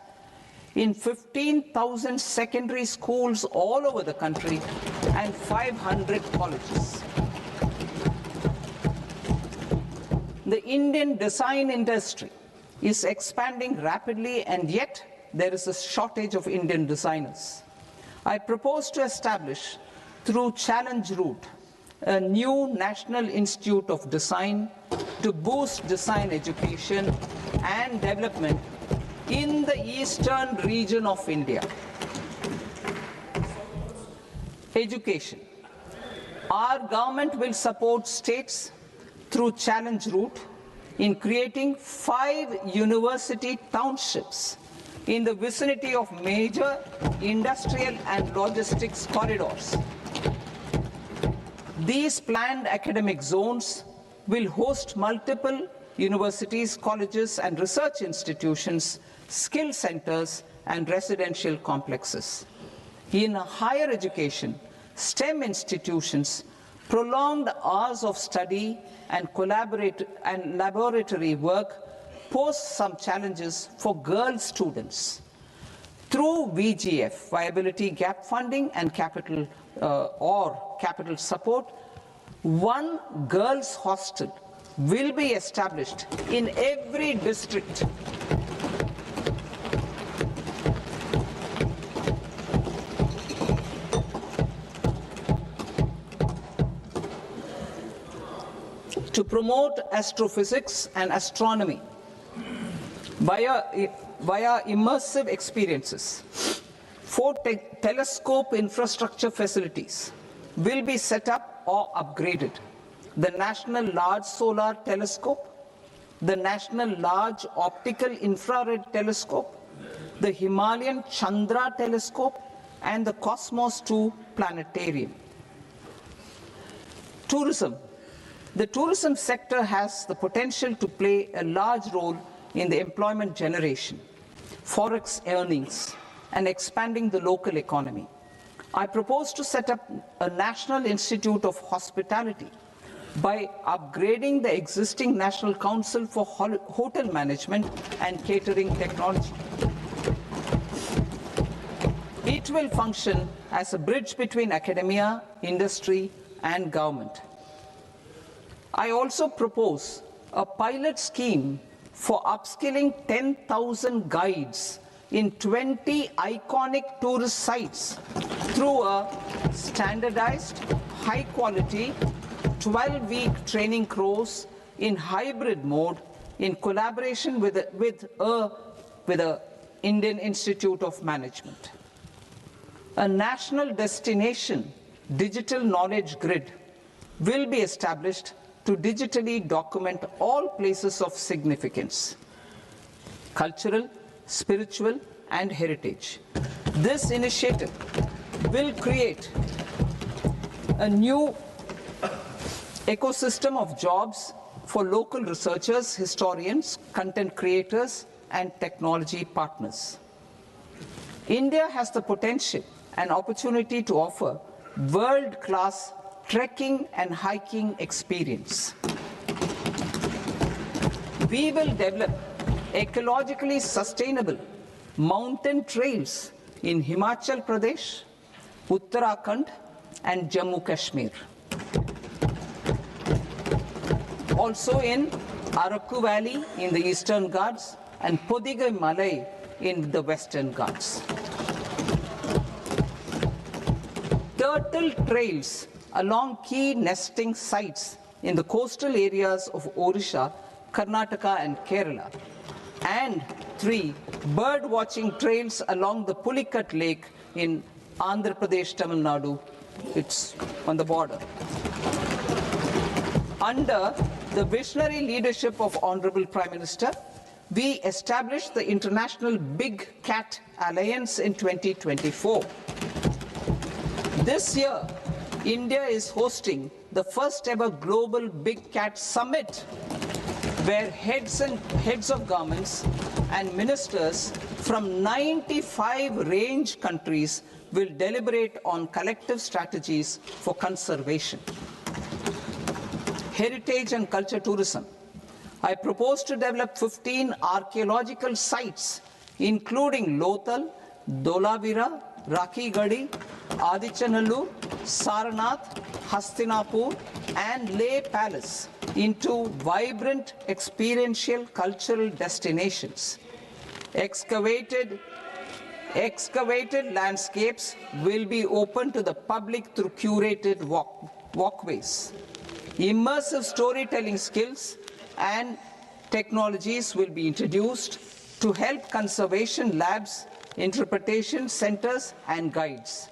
in 15,000 secondary schools all over the country and 500 colleges. The Indian design industry is expanding rapidly, and yet there is a shortage of Indian designers. I propose to establish, through Challenge Route, a new National Institute of Design to boost design education and development in the eastern region of India. Education. Our government will support states through Challenge Route in creating 5 university townships in the vicinity of major industrial and logistics corridors. These planned academic zones will host multiple universities, colleges, and research institutions, skill centers, and residential complexes. In higher education, STEM institutions, prolonged hours of study and laboratory work pose some challenges for girl students. Through VGF, Viability Gap Funding and capital support, 1 girls' hostel will be established in every district. To promote astrophysics and astronomy, via immersive experiences. 4 telescope infrastructure facilities will be set up or upgraded. The National Large Solar Telescope, the National Large Optical Infrared Telescope, the Himalayan Chandra Telescope, and the Cosmos 2 Planetarium. Tourism. The tourism sector has the potential to play a large role in the employment generation, forex earnings, and expanding the local economy. I propose to set up a National Institute of Hospitality by upgrading the existing National Council for Hotel Management and Catering Technology. It will function as a bridge between academia, industry, and government. I also propose a pilot scheme for upskilling 10,000 guides in 20 iconic tourist sites through a standardized, high-quality, 12-week training course in hybrid mode in collaboration with the Indian Institute of Management. A national destination digital knowledge grid will be established to digitally document all places of significance, cultural, spiritual, and heritage. This initiative will create a new ecosystem of jobs for local researchers, historians, content creators, and technology partners. India has the potential and opportunity to offer world-class trekking and hiking experience. We will develop ecologically sustainable mountain trails in Himachal Pradesh, Uttarakhand, and Jammu Kashmir. Also in Araku Valley in the Eastern Ghats and Podigai Malai in the Western Ghats. Turtle trails along key nesting sites in the coastal areas of Odisha, Karnataka, and Kerala. And 3 bird watching trails along the Pulikat Lake in Andhra Pradesh, Tamil Nadu. It's on the border. Under the visionary leadership of Honorable Prime Minister, we established the International Big Cat Alliance in 2024. This year, India is hosting the first ever Global Big Cat Summit, where heads of governments and ministers from 95 range countries will deliberate on collective strategies for conservation. Heritage and culture tourism. I propose to develop 15 archaeological sites, including Lothal, Dolavira, Rakigadi, Adichanallur, Saranath, Hastinapur, and Leh Palace into vibrant experiential cultural destinations. Excavated landscapes will be open to the public through curated walkways. Immersive storytelling skills and technologies will be introduced to help conservation labs, interpretation centers, and guides.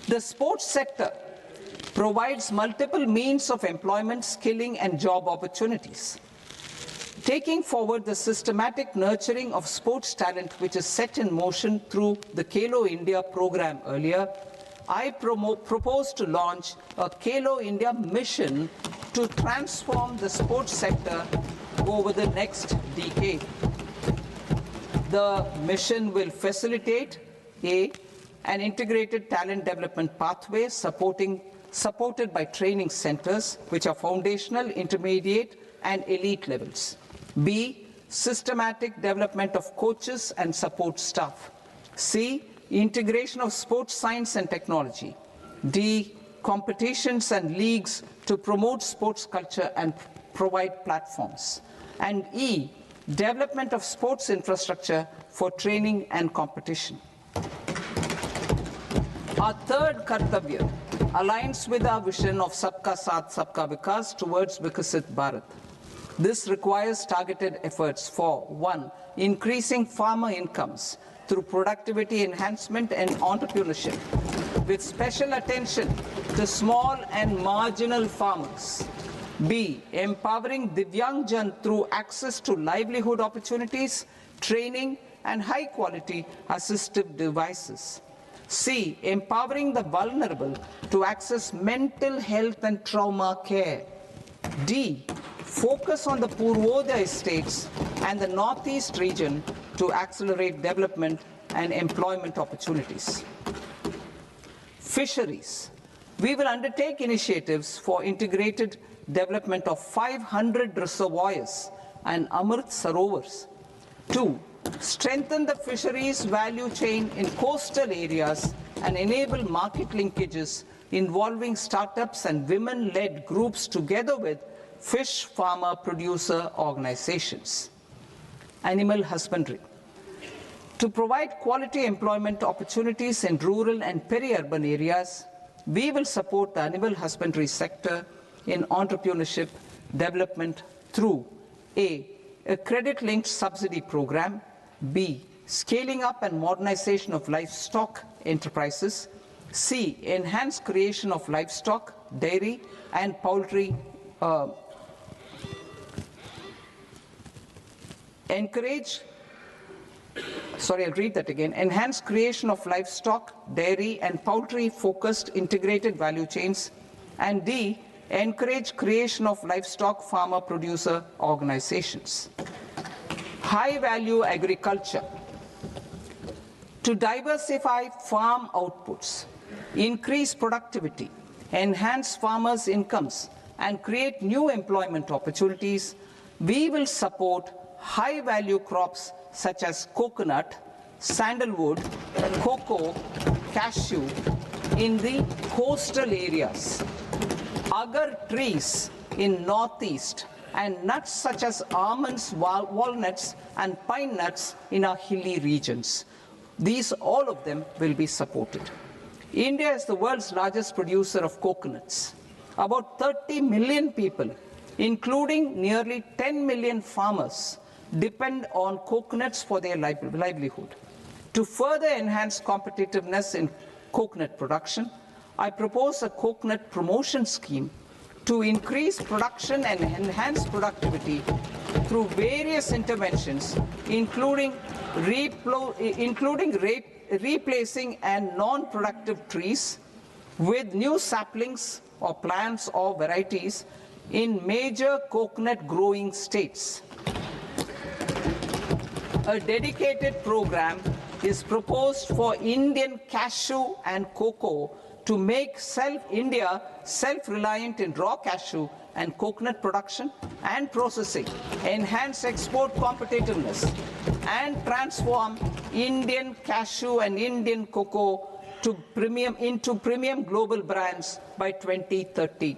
The sports sector provides multiple means of employment, skilling, and job opportunities. Taking forward the systematic nurturing of sports talent, which is set in motion through the Khelo India program earlier, I propose to launch a Khelo India mission to transform the sports sector over the next decade. The mission will facilitate an integrated talent development pathway supported by training centers, which are foundational, intermediate, and elite levels. B, systematic development of coaches and support staff. C, integration of sports science and technology. D, competitions and leagues to promote sports culture and provide platforms. And E, development of sports infrastructure for training and competition. Our third Kartavya aligns with our vision of Sabka Saath, Sabka Vikas towards Vikasit Bharat. This requires targeted efforts for 1. Increasing farmer incomes through productivity enhancement and entrepreneurship, with special attention to small and marginal farmers. B. Empowering Divyangjan through access to livelihood opportunities, training, and high-quality assistive devices. C. Empowering the vulnerable to access mental health and trauma care. D. Focus on the Purvodaya states and the Northeast region to accelerate development and employment opportunities. Fisheries. We will undertake initiatives for integrated development of 500 reservoirs and Amrit Sarovars. 2. Strengthen the fisheries value chain in coastal areas and enable market linkages involving startups and women-led groups together with fish farmer producer organizations. Animal husbandry. To provide quality employment opportunities in rural and peri-urban areas, we will support the animal husbandry sector in entrepreneurship development through A. A credit-linked subsidy program, B. Scaling up and modernization of livestock enterprises, C. Enhanced creation of livestock, dairy, and poultry enhanced creation of livestock, dairy, and poultry-focused integrated value chains, and D. Encourage creation of livestock farmer-producer organizations. High-value agriculture. To diversify farm outputs, increase productivity, enhance farmers' incomes, and create new employment opportunities, we will support high-value crops such as coconut, sandalwood, cocoa, cashew in the coastal areas, agar trees in northeast, and nuts such as almonds, walnuts, and pine nuts in our hilly regions. These, all of them, will be supported. India is the world's largest producer of coconuts. About 30 million people, including nearly 10 million farmers, depend on coconuts for their livelihood. To further enhance competitiveness in coconut production, I propose a coconut promotion scheme to increase production and enhance productivity through various interventions, including replacing and non-productive trees with new saplings or plants or varieties in major coconut growing states. A dedicated program is proposed for Indian cashew and cocoa to make India self-reliant in raw cashew and coconut production and processing, enhance export competitiveness, and transform Indian cashew and Indian cocoa into premium global brands by 2030.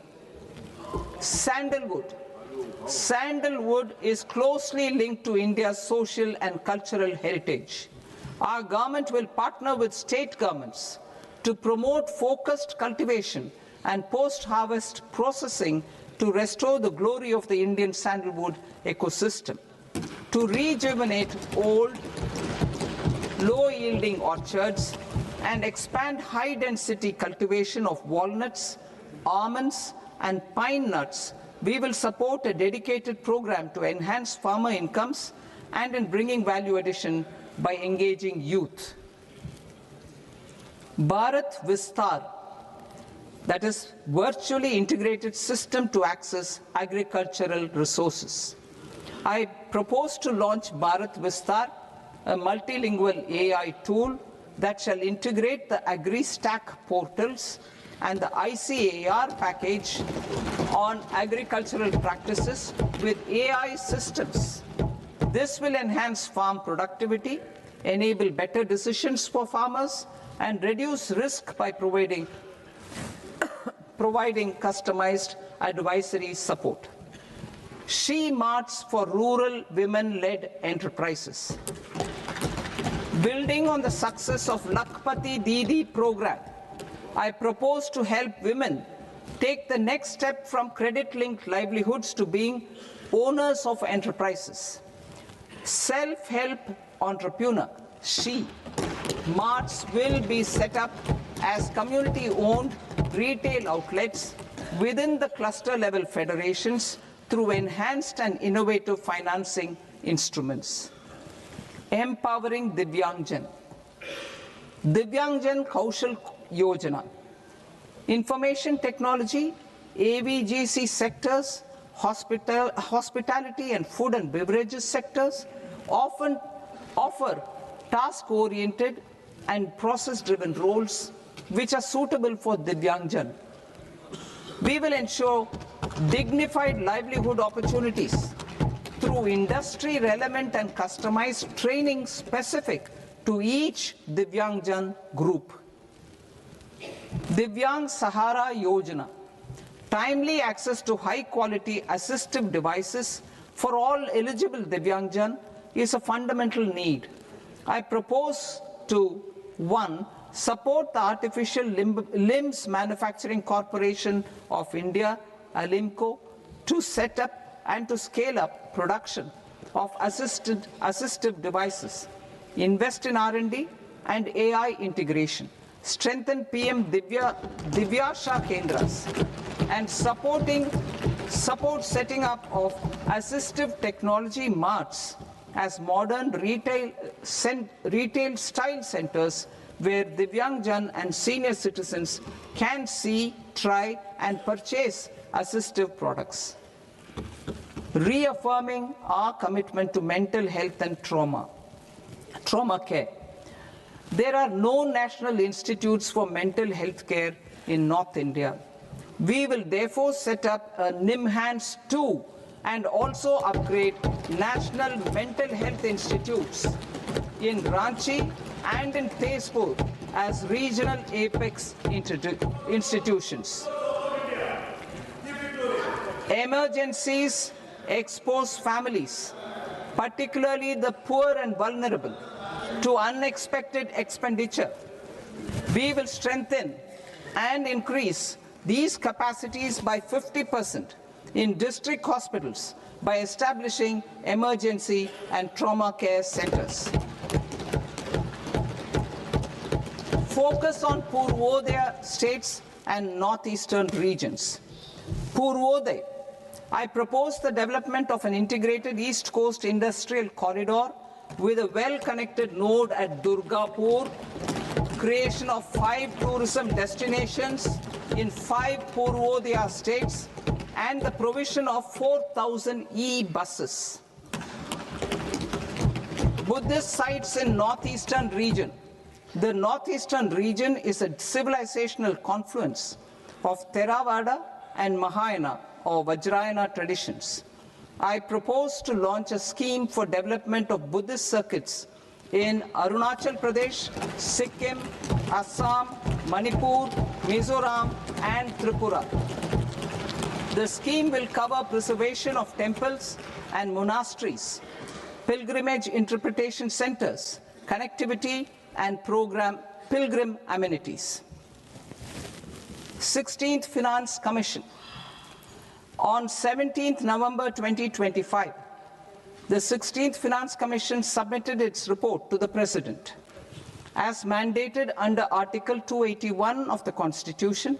Sandalwood. Sandalwood is closely linked to India's social and cultural heritage. Our government will partner with state governments to promote focused cultivation and post-harvest processing to restore the glory of the Indian sandalwood ecosystem, to rejuvenate old, low-yielding orchards, and expand high-density cultivation of walnuts, almonds, and pine nuts. We will support a dedicated program to enhance farmer incomes and in bringing value addition by engaging youth. Bharat Vistar, that is virtually integrated system to access agricultural resources. I propose to launch Bharat Vistar, a multilingual AI tool that shall integrate the AgriStack portals and the ICAR package on agricultural practices with AI systems. This will enhance farm productivity, enable better decisions for farmers, and reduce risk by providing customized advisory support. She-Marts for rural women-led enterprises. Building on the success of Lakpati Didi program, I propose to help women take the next step from credit-linked livelihoods to being owners of enterprises. Self-help entrepreneur, she, marts will be set up as community-owned retail outlets within the cluster-level federations through enhanced and innovative financing instruments. Empowering Divyangjan. Divyangjan Kaushal Yojana. Information technology, AVGC sectors, hospitality and food and beverages sectors often offer task-oriented and process-driven roles which are suitable for Divyangjan. We will ensure dignified livelihood opportunities through industry-relevant and customized training specific to each Divyangjan group. Divyang Sahara Yojana. Timely access to high-quality assistive devices for all eligible Divyangjan is a fundamental need. I propose to 1. Support the Artificial Limbs Manufacturing Corporation of India, Alimco, to set up and to scale up production of assistive devices, invest in R&D and AI integration, strengthen PM Divyasha Kendras, and support setting up of assistive technology marts as modern retail style centers where Divyangjan and senior citizens can see, try and purchase assistive products. Reaffirming our commitment to mental health and trauma care. There are no national institutes for mental health care in North India. We will therefore set up a NIMHANS 2 and also upgrade national mental health institutes in Ranchi and in Tezpur as regional apex institutions. Emergencies expose families, particularly the poor and vulnerable, to unexpected expenditure. We will strengthen and increase these capacities by 50% in district hospitals by establishing emergency and trauma care centers. Focus on Purvodaya states and northeastern regions. Purvodaya, I propose the development of an integrated East Coast industrial corridor with a well-connected node at Durgapur, creation of 5 tourism destinations in 5 Purvodaya states, and the provision of 4,000 e-buses. Buddhist sites in northeastern region. The northeastern region is a civilizational confluence of Theravada and Mahayana or Vajrayana traditions. I propose to launch a scheme for development of Buddhist circuits in Arunachal Pradesh, Sikkim, Assam, Manipur, Mizoram, and Tripura. The scheme will cover preservation of temples and monasteries, pilgrimage interpretation centers, connectivity, and pilgrim amenities. 16th Finance Commission. On 17th November 2025, the 16th Finance Commission submitted its report to the President. As mandated under Article 281 of the Constitution,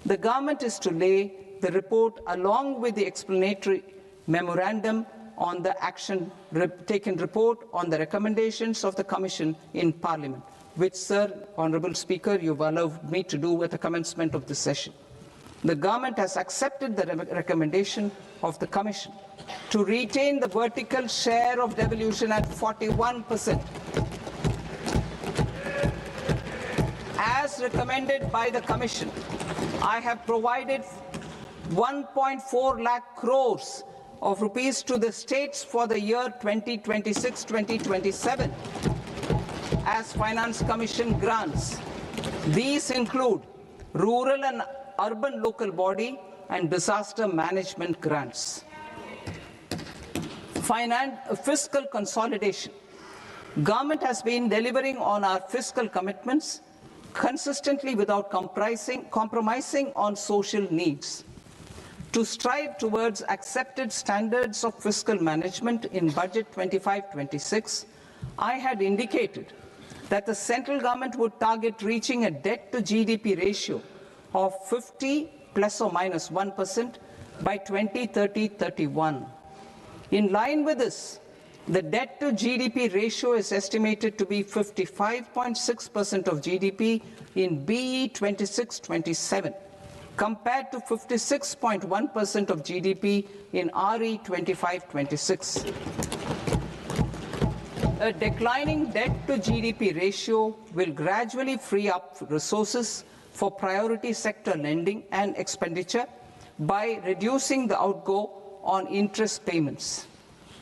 the government is to lay the report along with the explanatory memorandum on the action taken report on the recommendations of the Commission in Parliament, which, Sir, Honourable Speaker, you've allowed me to do at the commencement of this session. The government has accepted the recommendation of the Commission to retain the vertical share of devolution at 41%. As recommended by the Commission, I have provided 1.4 lakh crores of rupees to the states for the year 2026-2027 as Finance Commission grants. These include rural and urban local body and disaster management grants. Fiscal consolidation. Government has been delivering on our fiscal commitments consistently without compromising on social needs. To strive towards accepted standards of fiscal management in Budget 25-26, I had indicated that the central government would target reaching a debt to GDP ratio of 50 plus or minus 1% by 2030-31. In line with this, the debt to GDP ratio is estimated to be 55.6% of GDP in BE 26-27, compared to 56.1% of GDP in RE 25-26. A declining debt to GDP ratio will gradually free up resources for priority sector lending and expenditure by reducing the outgo on interest payments.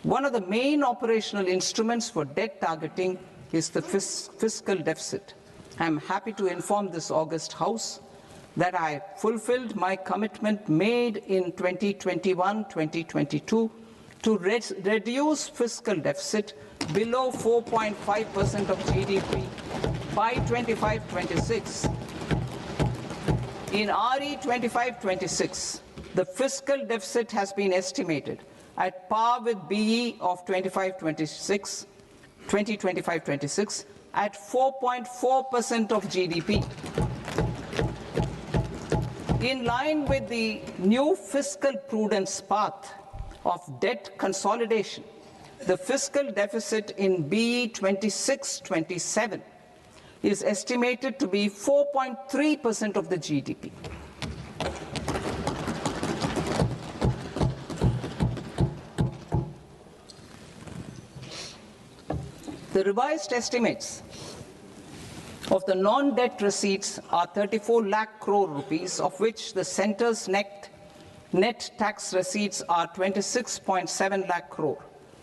One of the main operational instruments for debt targeting is the fiscal deficit. I am happy to inform this august House that I fulfilled my commitment made in 2021-2022 to reduce fiscal deficit below 4.5% of GDP by 25-26. In RE 25-26, the fiscal deficit has been estimated at par with BE of 2025-26 at 4.4% of GDP. In line with the new fiscal prudence path of debt consolidation, the fiscal deficit in BE 26-27 is estimated to be 4.3% of the GDP. The revised estimates of the non-debt receipts are 34 lakh crore rupees, of which the centre's net tax receipts are 26.7 lakh crore.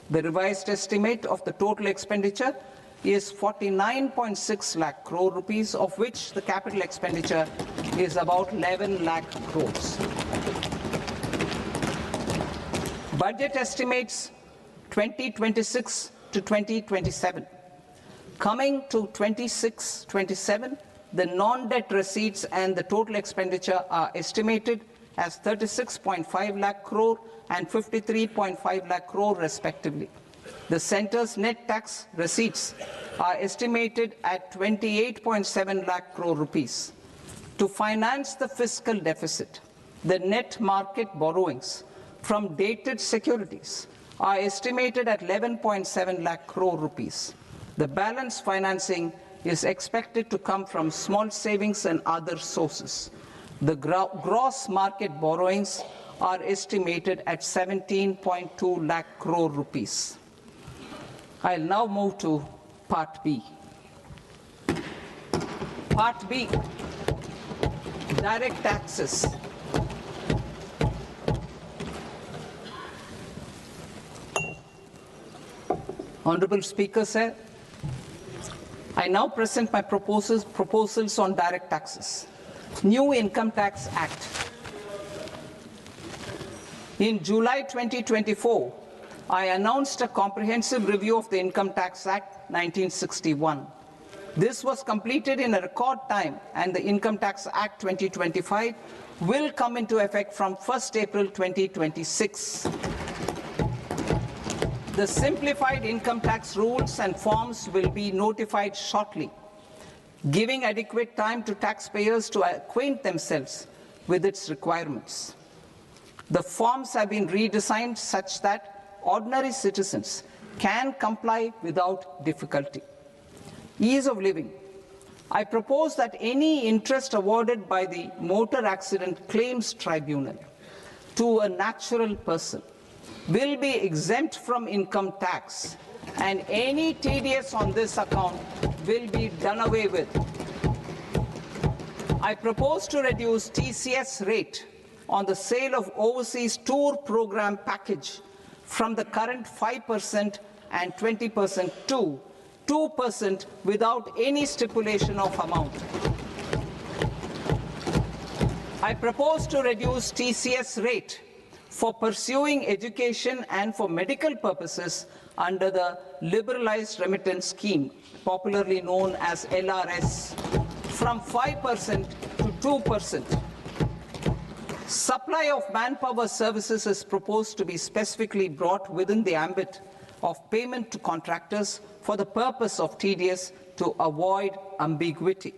The revised estimate of the total expenditure is 49.6 lakh crore rupees, of which the capital expenditure is about 11 lakh crores. Budget estimates 2026 to 2027. Coming to 26-27, the non-debt receipts and the total expenditure are estimated as 36.5 lakh crore and 53.5 lakh crore respectively. The centre's net tax receipts are estimated at 28.7 lakh crore rupees. To finance the fiscal deficit, the net market borrowings from dated securities are estimated at 11.7 lakh crore rupees. The balance financing is expected to come from small savings and other sources. The gross market borrowings are estimated at 17.2 lakh crore rupees. I'll now move to Part B. Part B, direct taxes. Honorable Speaker, sir, I now present my proposals on direct taxes. New Income Tax Act. In July 2024, I announced a comprehensive review of the Income Tax Act 1961. This was completed in a record time, and the Income Tax Act 2025 will come into effect from 1st April 2026. The simplified income tax rules and forms will be notified shortly, giving adequate time to taxpayers to acquaint themselves with its requirements. The forms have been redesigned such that ordinary citizens can comply without difficulty. Ease of living. I propose that any interest awarded by the Motor Accident Claims Tribunal to a natural person will be exempt from income tax, and any TDS on this account will be done away with. I propose to reduce TCS rate on the sale of overseas tour program package from the current 5% and 20% to 2% without any stipulation of amount. I propose to reduce TCS rate for pursuing education and for medical purposes under the Liberalized Remittance Scheme, popularly known as LRS, from 5% to 2%. Supply of manpower services is proposed to be specifically brought within the ambit of payment to contractors for the purpose of TDS to avoid ambiguity.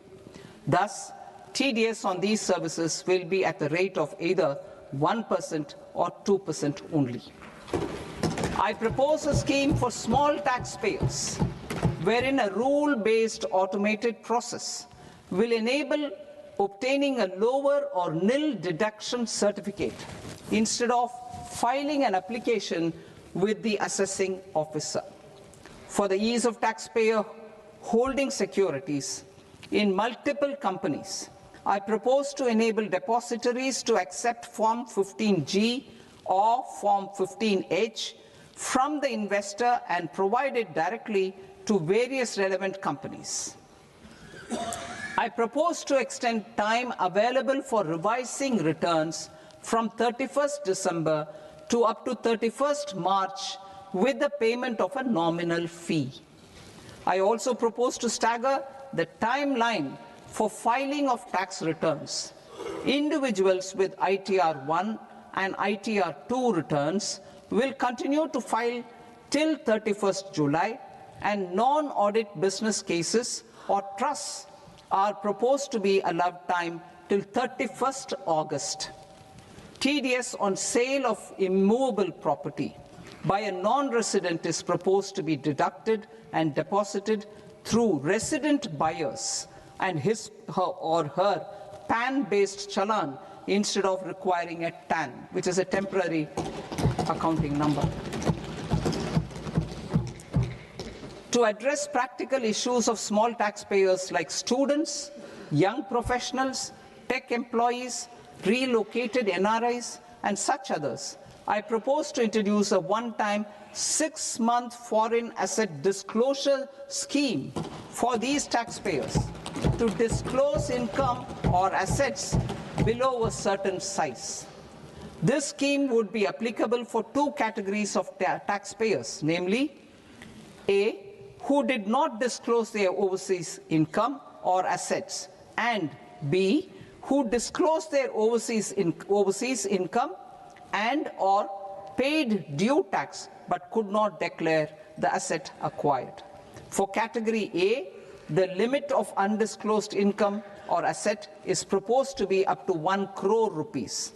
Thus, TDS on these services will be at the rate of either 1% or 2% only. I propose a scheme for small taxpayers, wherein a rule-based automated process will enable obtaining a lower or nil deduction certificate instead of filing an application with the assessing officer. For the ease of taxpayer holding securities in multiple companies, I propose to enable depositories to accept Form 15G or Form 15H from the investor and provide it directly to various relevant companies. I propose to extend time available for revising returns from 31st December to up to 31st March with the payment of a nominal fee. I also propose to stagger the timeline for filing of tax returns. Individuals with ITR 1 and ITR 2 returns will continue to file till 31st July, and non-audit business cases or trusts are proposed to be allowed time till 31st August. TDS on sale of immovable property by a non-resident is proposed to be deducted and deposited through resident buyers and his or her PAN-based challan instead of requiring a TAN, which is a temporary accounting number. To address practical issues of small taxpayers like students, young professionals, tech employees, relocated NRIs, and such others, I propose to introduce a one-time 6-month foreign asset disclosure scheme for these taxpayers to disclose income or assets below a certain size. This scheme would be applicable for two categories of taxpayers, namely, A, who did not disclose their overseas income or assets, and B, who disclosed their overseas income and or paid due tax but could not declare the asset acquired. For category A, the limit of undisclosed income or asset is proposed to be up to 1 crore rupees.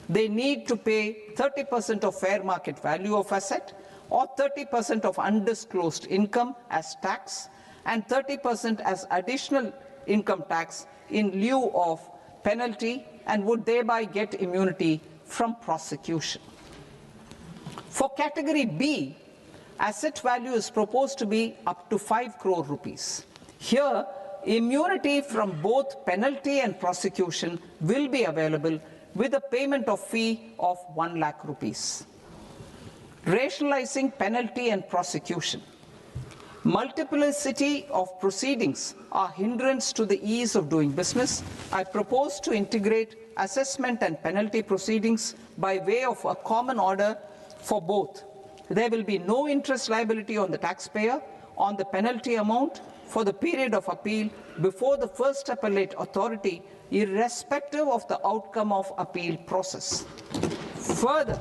They need to pay 30% of fair market value of asset or 30% of undisclosed income as tax and 30% as additional income tax in lieu of penalty, and would thereby get immunity from prosecution. For category B, asset value is proposed to be up to 5 crore rupees. Here, immunity from both penalty and prosecution will be available with a payment of fee of 1 lakh rupees. Rationalizing penalty and prosecution. Multiplicity of proceedings are hindrance to the ease of doing business. I propose to integrate assessment and penalty proceedings by way of a common order for both. There will be no interest liability on the taxpayer on the penalty amount for the period of appeal before the first appellate authority, irrespective of the outcome of appeal process. Further,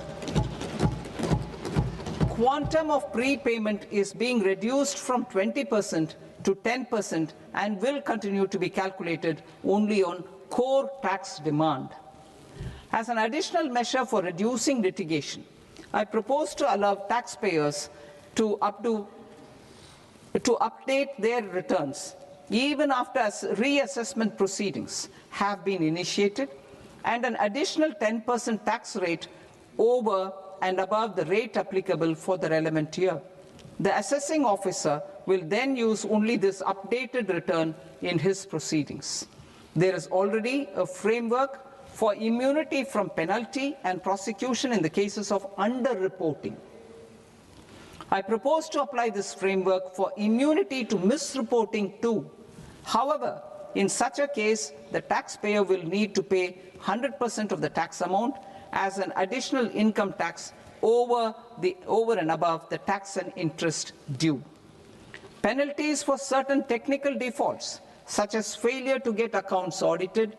quantum of prepayment is being reduced from 20% to 10% and will continue to be calculated only on core tax demand. As an additional measure for reducing litigation, I propose to allow taxpayers to update their returns even after reassessment proceedings have been initiated, and an additional 10% tax rate over and above the rate applicable for the relevant year. The assessing officer will then use only this updated return in his proceedings. There is already a framework for immunity from penalty and prosecution in the cases of underreporting. I propose to apply this framework for immunity to misreporting too. However, in such a case, the taxpayer will need to pay 100% of the tax amount as an additional income tax over and above the tax and interest due. Penalties for certain technical defaults such as failure to get accounts audited,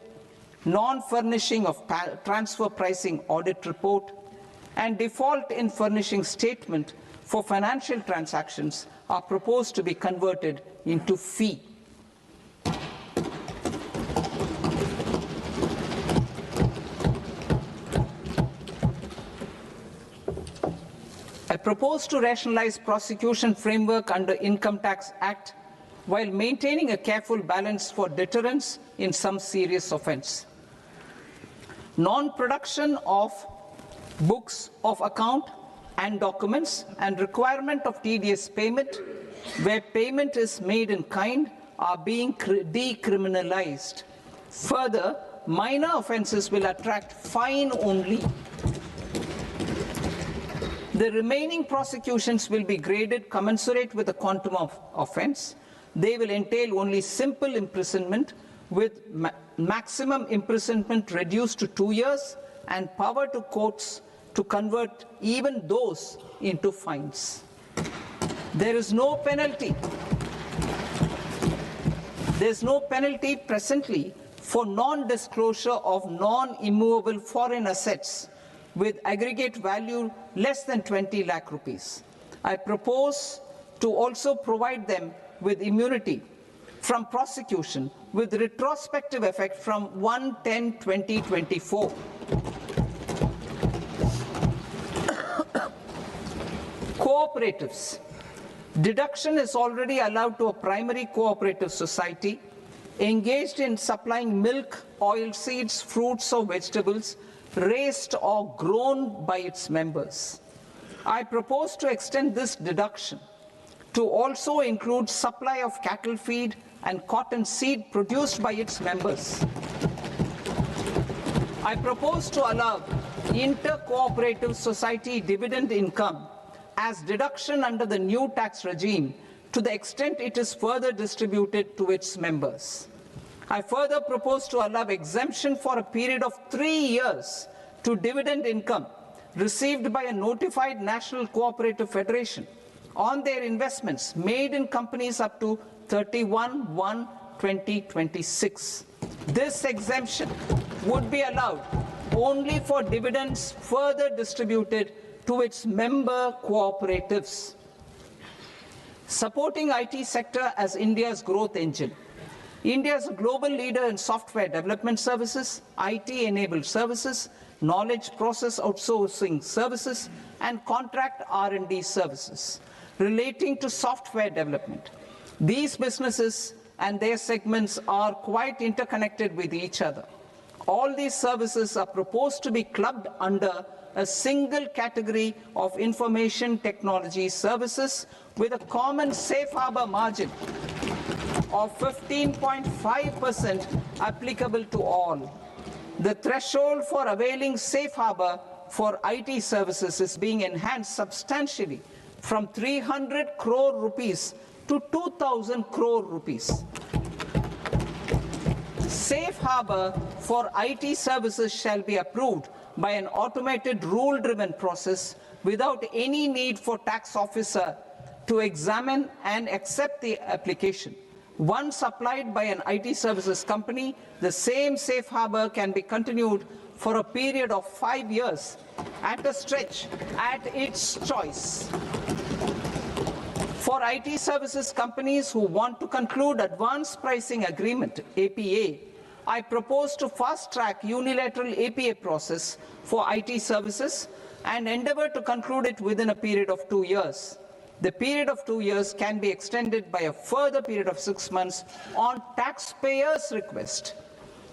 non-furnishing of transfer pricing audit report, and default in furnishing statement for financial transactions are proposed to be converted into fee. I propose to rationalize prosecution framework under Income Tax Act while maintaining a careful balance for deterrence in some serious offence. Non-production of books of account and documents and requirement of TDS payment where payment is made in kind are being decriminalized. Further, minor offences will attract fine only. The remaining prosecutions will be graded commensurate with the quantum of offence. They will entail only simple imprisonment with maximum imprisonment reduced to 2 years and power to courts to convert even those into fines. There is no penalty. There is no penalty presently for non-disclosure of non-immovable foreign assets with aggregate value less than 20 lakh rupees. I propose to also provide them with immunity from prosecution with retrospective effect from 1/10/2024. Cooperatives. Deduction is already allowed to a primary cooperative society engaged in supplying milk, oilseeds, fruits or vegetables raised or grown by its members. I propose to extend this deduction to also include supply of cattle feed and cotton seed produced by its members. I propose to allow inter-cooperative society dividend income as deduction under the new tax regime to the extent it is further distributed to its members. I further propose to allow exemption for a period of 3 years to dividend income received by a notified national cooperative federation on their investments made in companies up to 31/1/2026. This exemption would be allowed only for dividends further distributed to its member cooperatives. Supporting IT sector as India's growth engine. India is a global leader in software development services, IT-enabled services, knowledge process outsourcing services, and contract R&D services relating to software development. These businesses and their segments are quite interconnected with each other. All these services are proposed to be clubbed under a single category of information technology services with a common safe harbor margin of 15.5% applicable to all. The threshold for availing safe harbor for IT services is being enhanced substantially from 300 crore rupees to 2,000 crore rupees. Safe harbor for IT services shall be approved by an automated rule-driven process without any need for tax officer to examine and accept the application. Once applied by an IT services company, the same safe harbor can be continued for a period of 5 years at a stretch at its choice. For IT services companies who want to conclude advanced pricing agreement, APA, I propose to fast-track unilateral APA process for IT services and endeavor to conclude it within a period of 2 years. The period of 2 years can be extended by a further period of 6 months on taxpayers' request.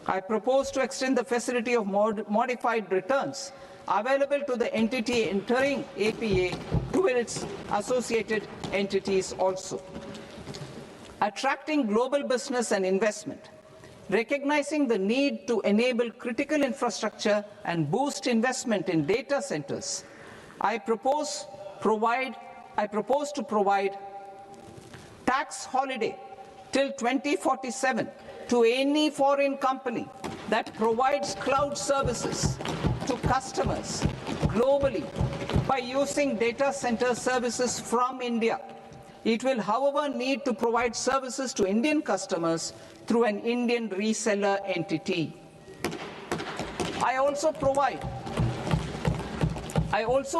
I propose to extend the facility of modified returns available to the entity entering APA to its associated entities also. Attracting global business and investment. Recognizing the need to enable critical infrastructure and boost investment in data centers, I propose to provide tax holiday till 2047 to any foreign company that provides cloud services to customers globally by using data center services from India. It will, however, need to provide services to Indian customers through an Indian reseller entity. I also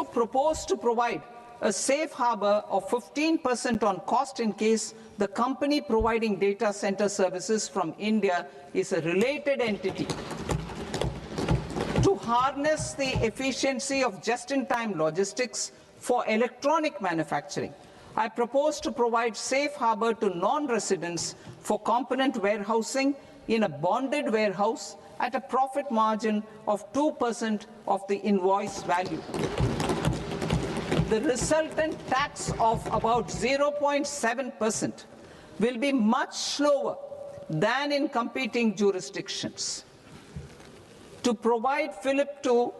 propose to provide a safe harbor of 15% on cost in case the company providing data center services from India is a related entity. To harness the efficiency of just-in-time logistics for electronic manufacturing, I propose to provide safe harbor to non-residents for component warehousing in a bonded warehouse at a profit margin of 2% of the invoice value. The resultant tax of about 0.7% will be much lower than in competing jurisdictions. To provide fillip to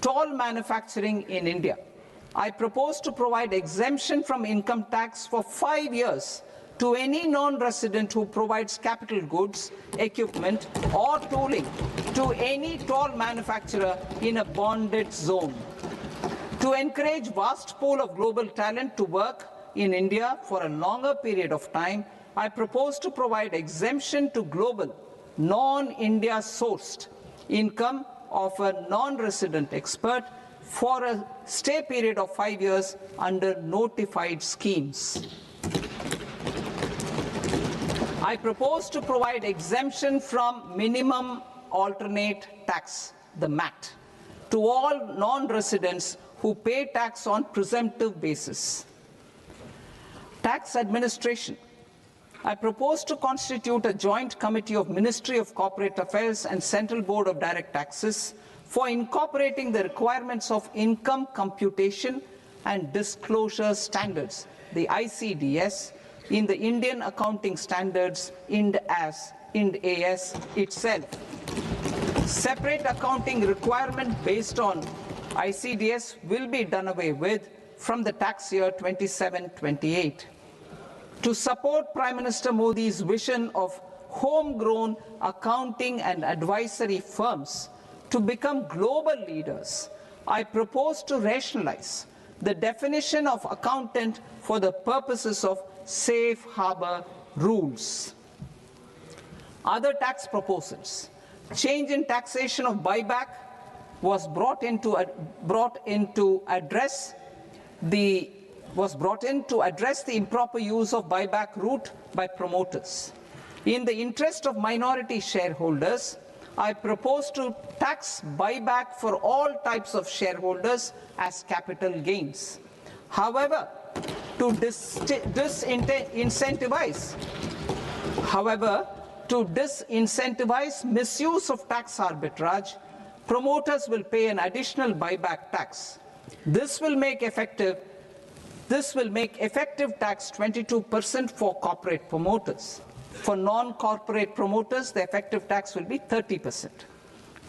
toll manufacturing in India, I propose to provide exemption from income tax for 5 years to any non-resident who provides capital goods, equipment, or tooling to any toll manufacturer in a bonded zone. To encourage vast pool of global talent to work in India for a longer period of time, I propose to provide exemption to global, non-India sourced income of a non-resident expert for a stay period of 5 years under notified schemes. I propose to provide exemption from minimum alternate tax, the MAT, to all non-residents who pay tax on presumptive basis. Tax administration. I propose to constitute a joint committee of Ministry of Corporate Affairs and Central Board of Direct Taxes for incorporating the requirements of income computation and disclosure standards, the ICDS, in the Indian Accounting Standards, IND AS itself. Separate accounting requirement based on ICDS will be done away with from the tax year 27-28. To support Prime Minister Modi's vision of homegrown accounting and advisory firms to become global leaders, I propose to rationalize the definition of accountant for the purposes of safe harbor rules. Other tax proposals. Change in taxation of buyback was brought in to address the improper use of buyback route by promoters. In the interest of minority shareholders, I propose to tax buyback for all types of shareholders as capital gains. However, to disincentivize misuse of tax arbitrage, promoters will pay an additional buyback tax. This will make effective tax 22% for corporate promoters. For non-corporate promoters, the effective tax will be 30%.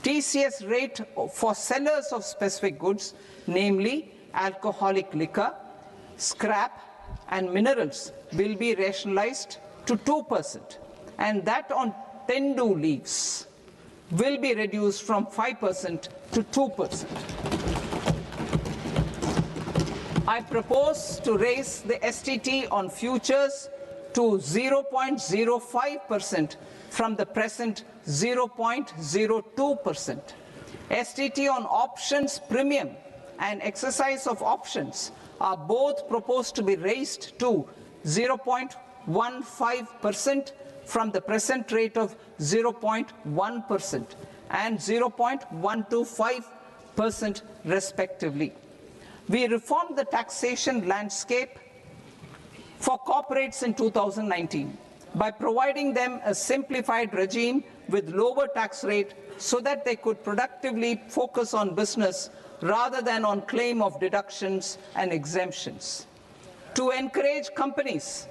TCS rate for sellers of specific goods, namely alcoholic liquor, scrap, and minerals, will be rationalized to 2%, and that on tendu leaves will be reduced from 5% to 2%. I propose to raise the STT on futures to 0.05% from the present 0.02%. STT on options premium and exercise of options are both proposed to be raised to 0.15% from the present rate of 0.1% and 0.125% respectively. We reformed the taxation landscape for corporates in 2019 by providing them a simplified regime with lower tax rate so that they could productively focus on business rather than on claim of deductions and exemptions. To encourage companies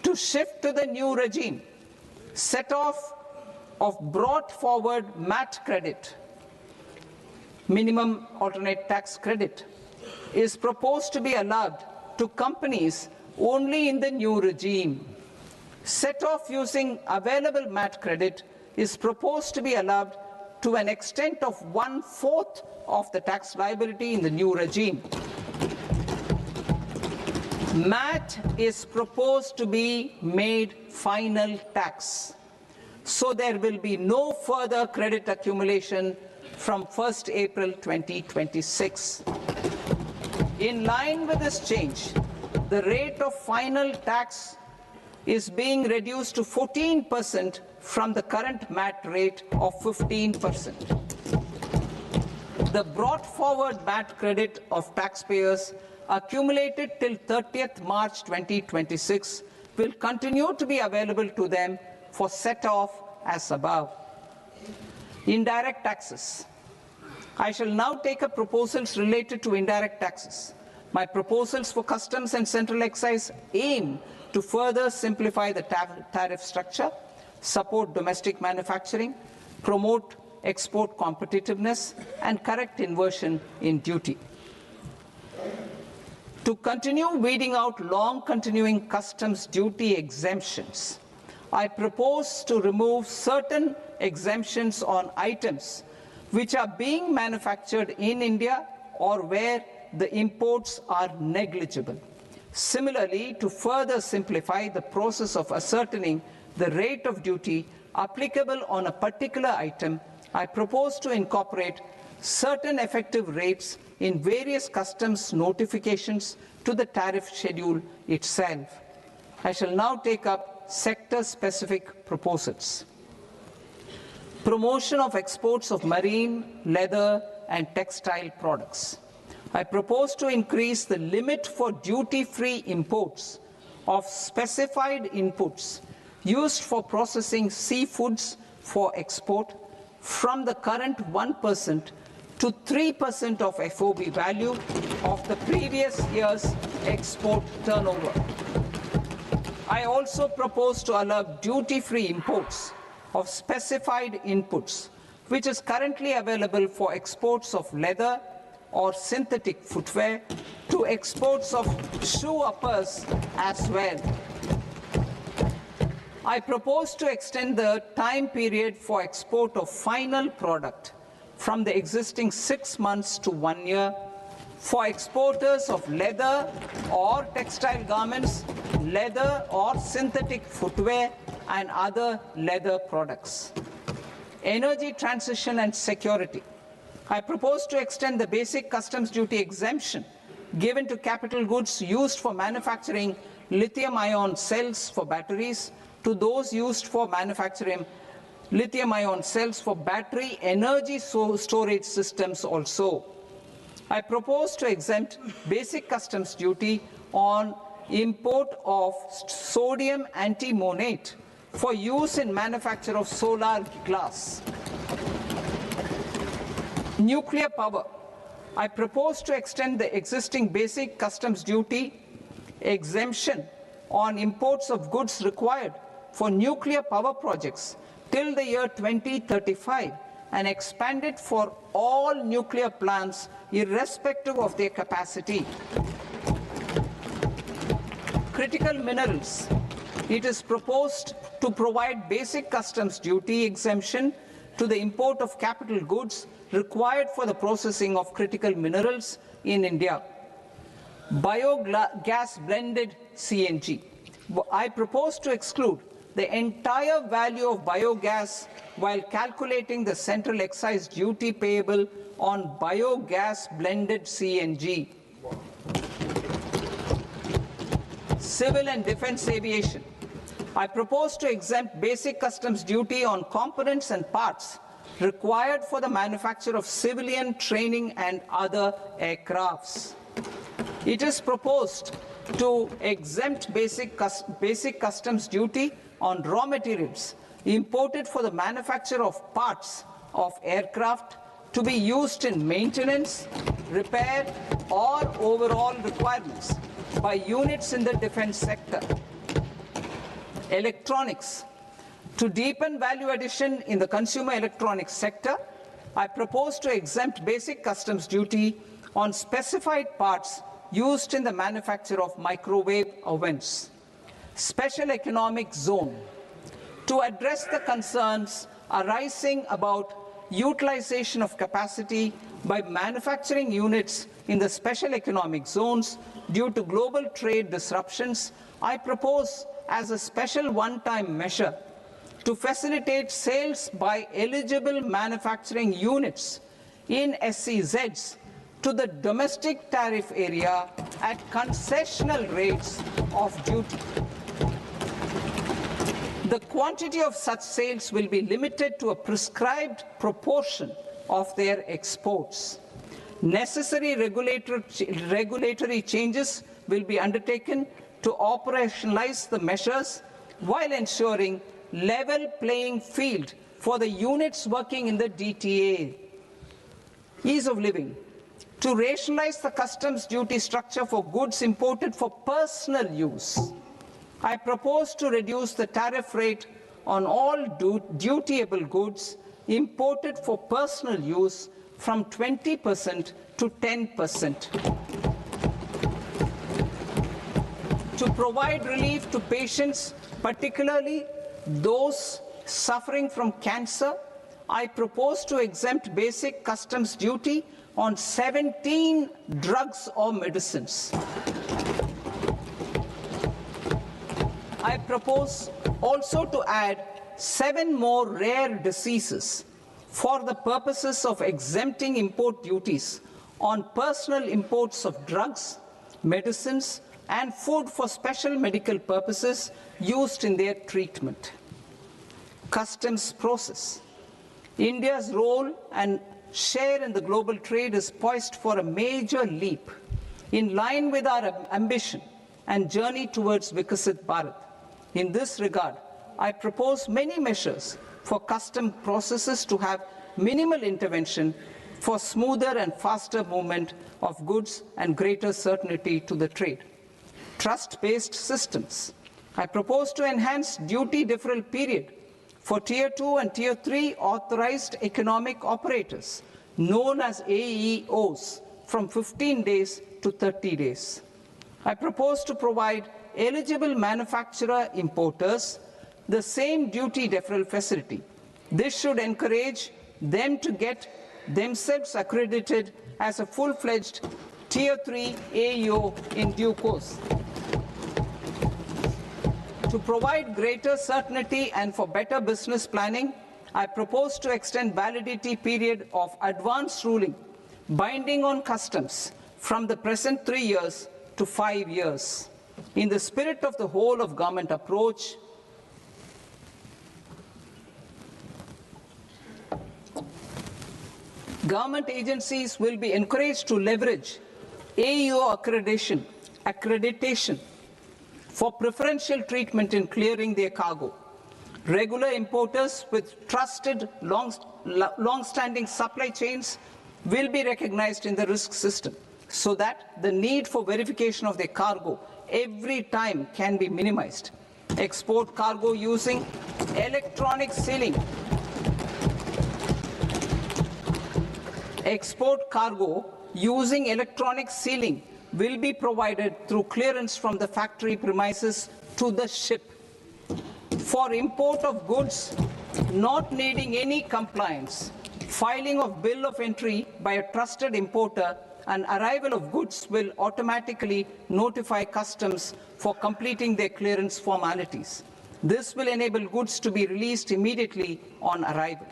to shift to the new regime, set off of brought forward MAT credit, minimum alternate tax credit, is proposed to be allowed to companies only in the new regime. Set off using available MAT credit is proposed to be allowed to an extent of 1/4 of the tax liability in the new regime. MAT is proposed to be made final tax, so there will be no further credit accumulation from 1st April 2026. In line with this change, the rate of final tax is being reduced to 14% from the current MAT rate of 15%. The brought forward MAT credit of taxpayers accumulated till 30th March 2026 will continue to be available to them for set-off as above. Indirect taxes. I shall now take up proposals related to indirect taxes. My proposals for customs and central excise aim to further simplify the tariff structure, support domestic manufacturing, promote export competitiveness, and correct inversion in duty. To continue weeding out long-continuing customs duty exemptions, I propose to remove certain exemptions on items which are being manufactured in India or where the imports are negligible. Similarly, to further simplify the process of ascertaining the rate of duty applicable on a particular item, I propose to incorporate certain effective rates in various customs notifications to the tariff schedule itself. I shall now take up sector-specific proposals. Promotion of exports of marine, leather, and textile products. I propose to increase the limit for duty-free imports of specified inputs used for processing seafoods for export from the current 1% to 3% of FOB value of the previous year's export turnover. I also propose to allow duty-free imports of specified inputs, which is currently available for exports of leather or synthetic footwear, to exports of shoe uppers as well. I propose to extend the time period for export of final product from the existing 6 months to 1 year for exporters of leather or textile garments, leather or synthetic footwear, and other leather products. Energy transition and security. I propose to extend the basic customs duty exemption given to capital goods used for manufacturing lithium-ion cells for batteries to those used for manufacturing lithium-ion cells for battery energy storage systems also. I propose to exempt basic customs duty on import of sodium antimonate for use in manufacture of solar glass. Nuclear power. I propose to extend the existing basic customs duty exemption on imports of goods required for nuclear power projects till the year 2035 and expand it for all nuclear plants irrespective of their capacity. Critical minerals. It is proposed to provide basic customs duty exemption to the import of capital goods required for the processing of critical minerals in India. Biogas blended CNG. I propose to exclude the entire value of biogas while calculating the central excise duty payable on biogas blended CNG. Civil and defense aviation. I propose to exempt basic customs duty on components and parts required for the manufacture of civilian training and other aircrafts. It is proposed to exempt basic customs duty on raw materials imported for the manufacture of parts of aircraft to be used in maintenance, repair, or overall requirements by units in the defense sector. Electronics. To deepen value addition in the consumer electronics sector, I propose to exempt basic customs duty on specified parts used in the manufacture of microwave ovens. Special economic zone. To address the concerns arising about utilization of capacity by manufacturing units in the special economic zones due to global trade disruptions, I propose as a special one-time measure to facilitate sales by eligible manufacturing units in SEZs to the domestic tariff area at concessional rates of duty. The quantity of such sales will be limited to a prescribed proportion of their exports. Necessary regulatory changes will be undertaken to operationalize the measures while ensuring level playing field for the units working in the DTA. Ease of living. To rationalize the customs duty structure for goods imported for personal use, I propose to reduce the tariff rate on all dutiable goods imported for personal use from 20% to 10%. To provide relief to patients, particularly those suffering from cancer, I propose to exempt basic customs duty on 17 drugs or medicines. I propose also to add 7 more rare diseases for the purposes of exempting import duties on personal imports of drugs, medicines, and food for special medical purposes used in their treatment. Customs process. India's role and share in the global trade is poised for a major leap in line with our ambition and journey towards Vikasit Bharat. In this regard, I propose many measures for custom processes to have minimal intervention for smoother and faster movement of goods and greater certainty to the trade. Trust-based systems. I propose to enhance duty deferral period for Tier 2 and Tier 3 authorized economic operators, known as AEOs, from 15 days to 30 days. I propose to provide eligible manufacturer importers the same duty deferral facility. This should encourage them to get themselves accredited as a full-fledged Tier 3 AEO in due course. To provide greater certainty and for better business planning, I propose to extend validity period of advance ruling binding on customs from the present 3 years to 5 years. In the spirit of the whole of government approach, government agencies will be encouraged to leverage AEO accreditation for preferential treatment in clearing their cargo. Regular importers with trusted long-standing supply chains will be recognized in the risk system so that the need for verification of their cargo every time can be minimized. Export cargo using electronic sealing. Export cargo using electronic sealing will be provided through clearance from the factory premises to the ship. For import of goods not needing any compliance, filing of bill of entry by a trusted importer and arrival of goods will automatically notify customs for completing their clearance formalities. This will enable goods to be released immediately on arrival.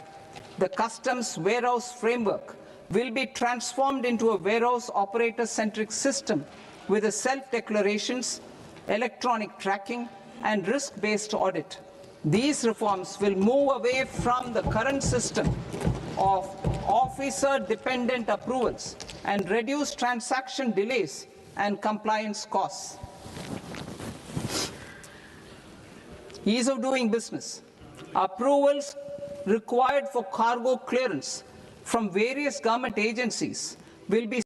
The customs warehouse framework will be transformed into a warehouse operator-centric system with a self-declarations, electronic tracking, and risk-based audit. These reforms will move away from the current system of officer-dependent approvals and reduce transaction delays and compliance costs. Ease of doing business. Approvals required for cargo clearance from various government agencies will be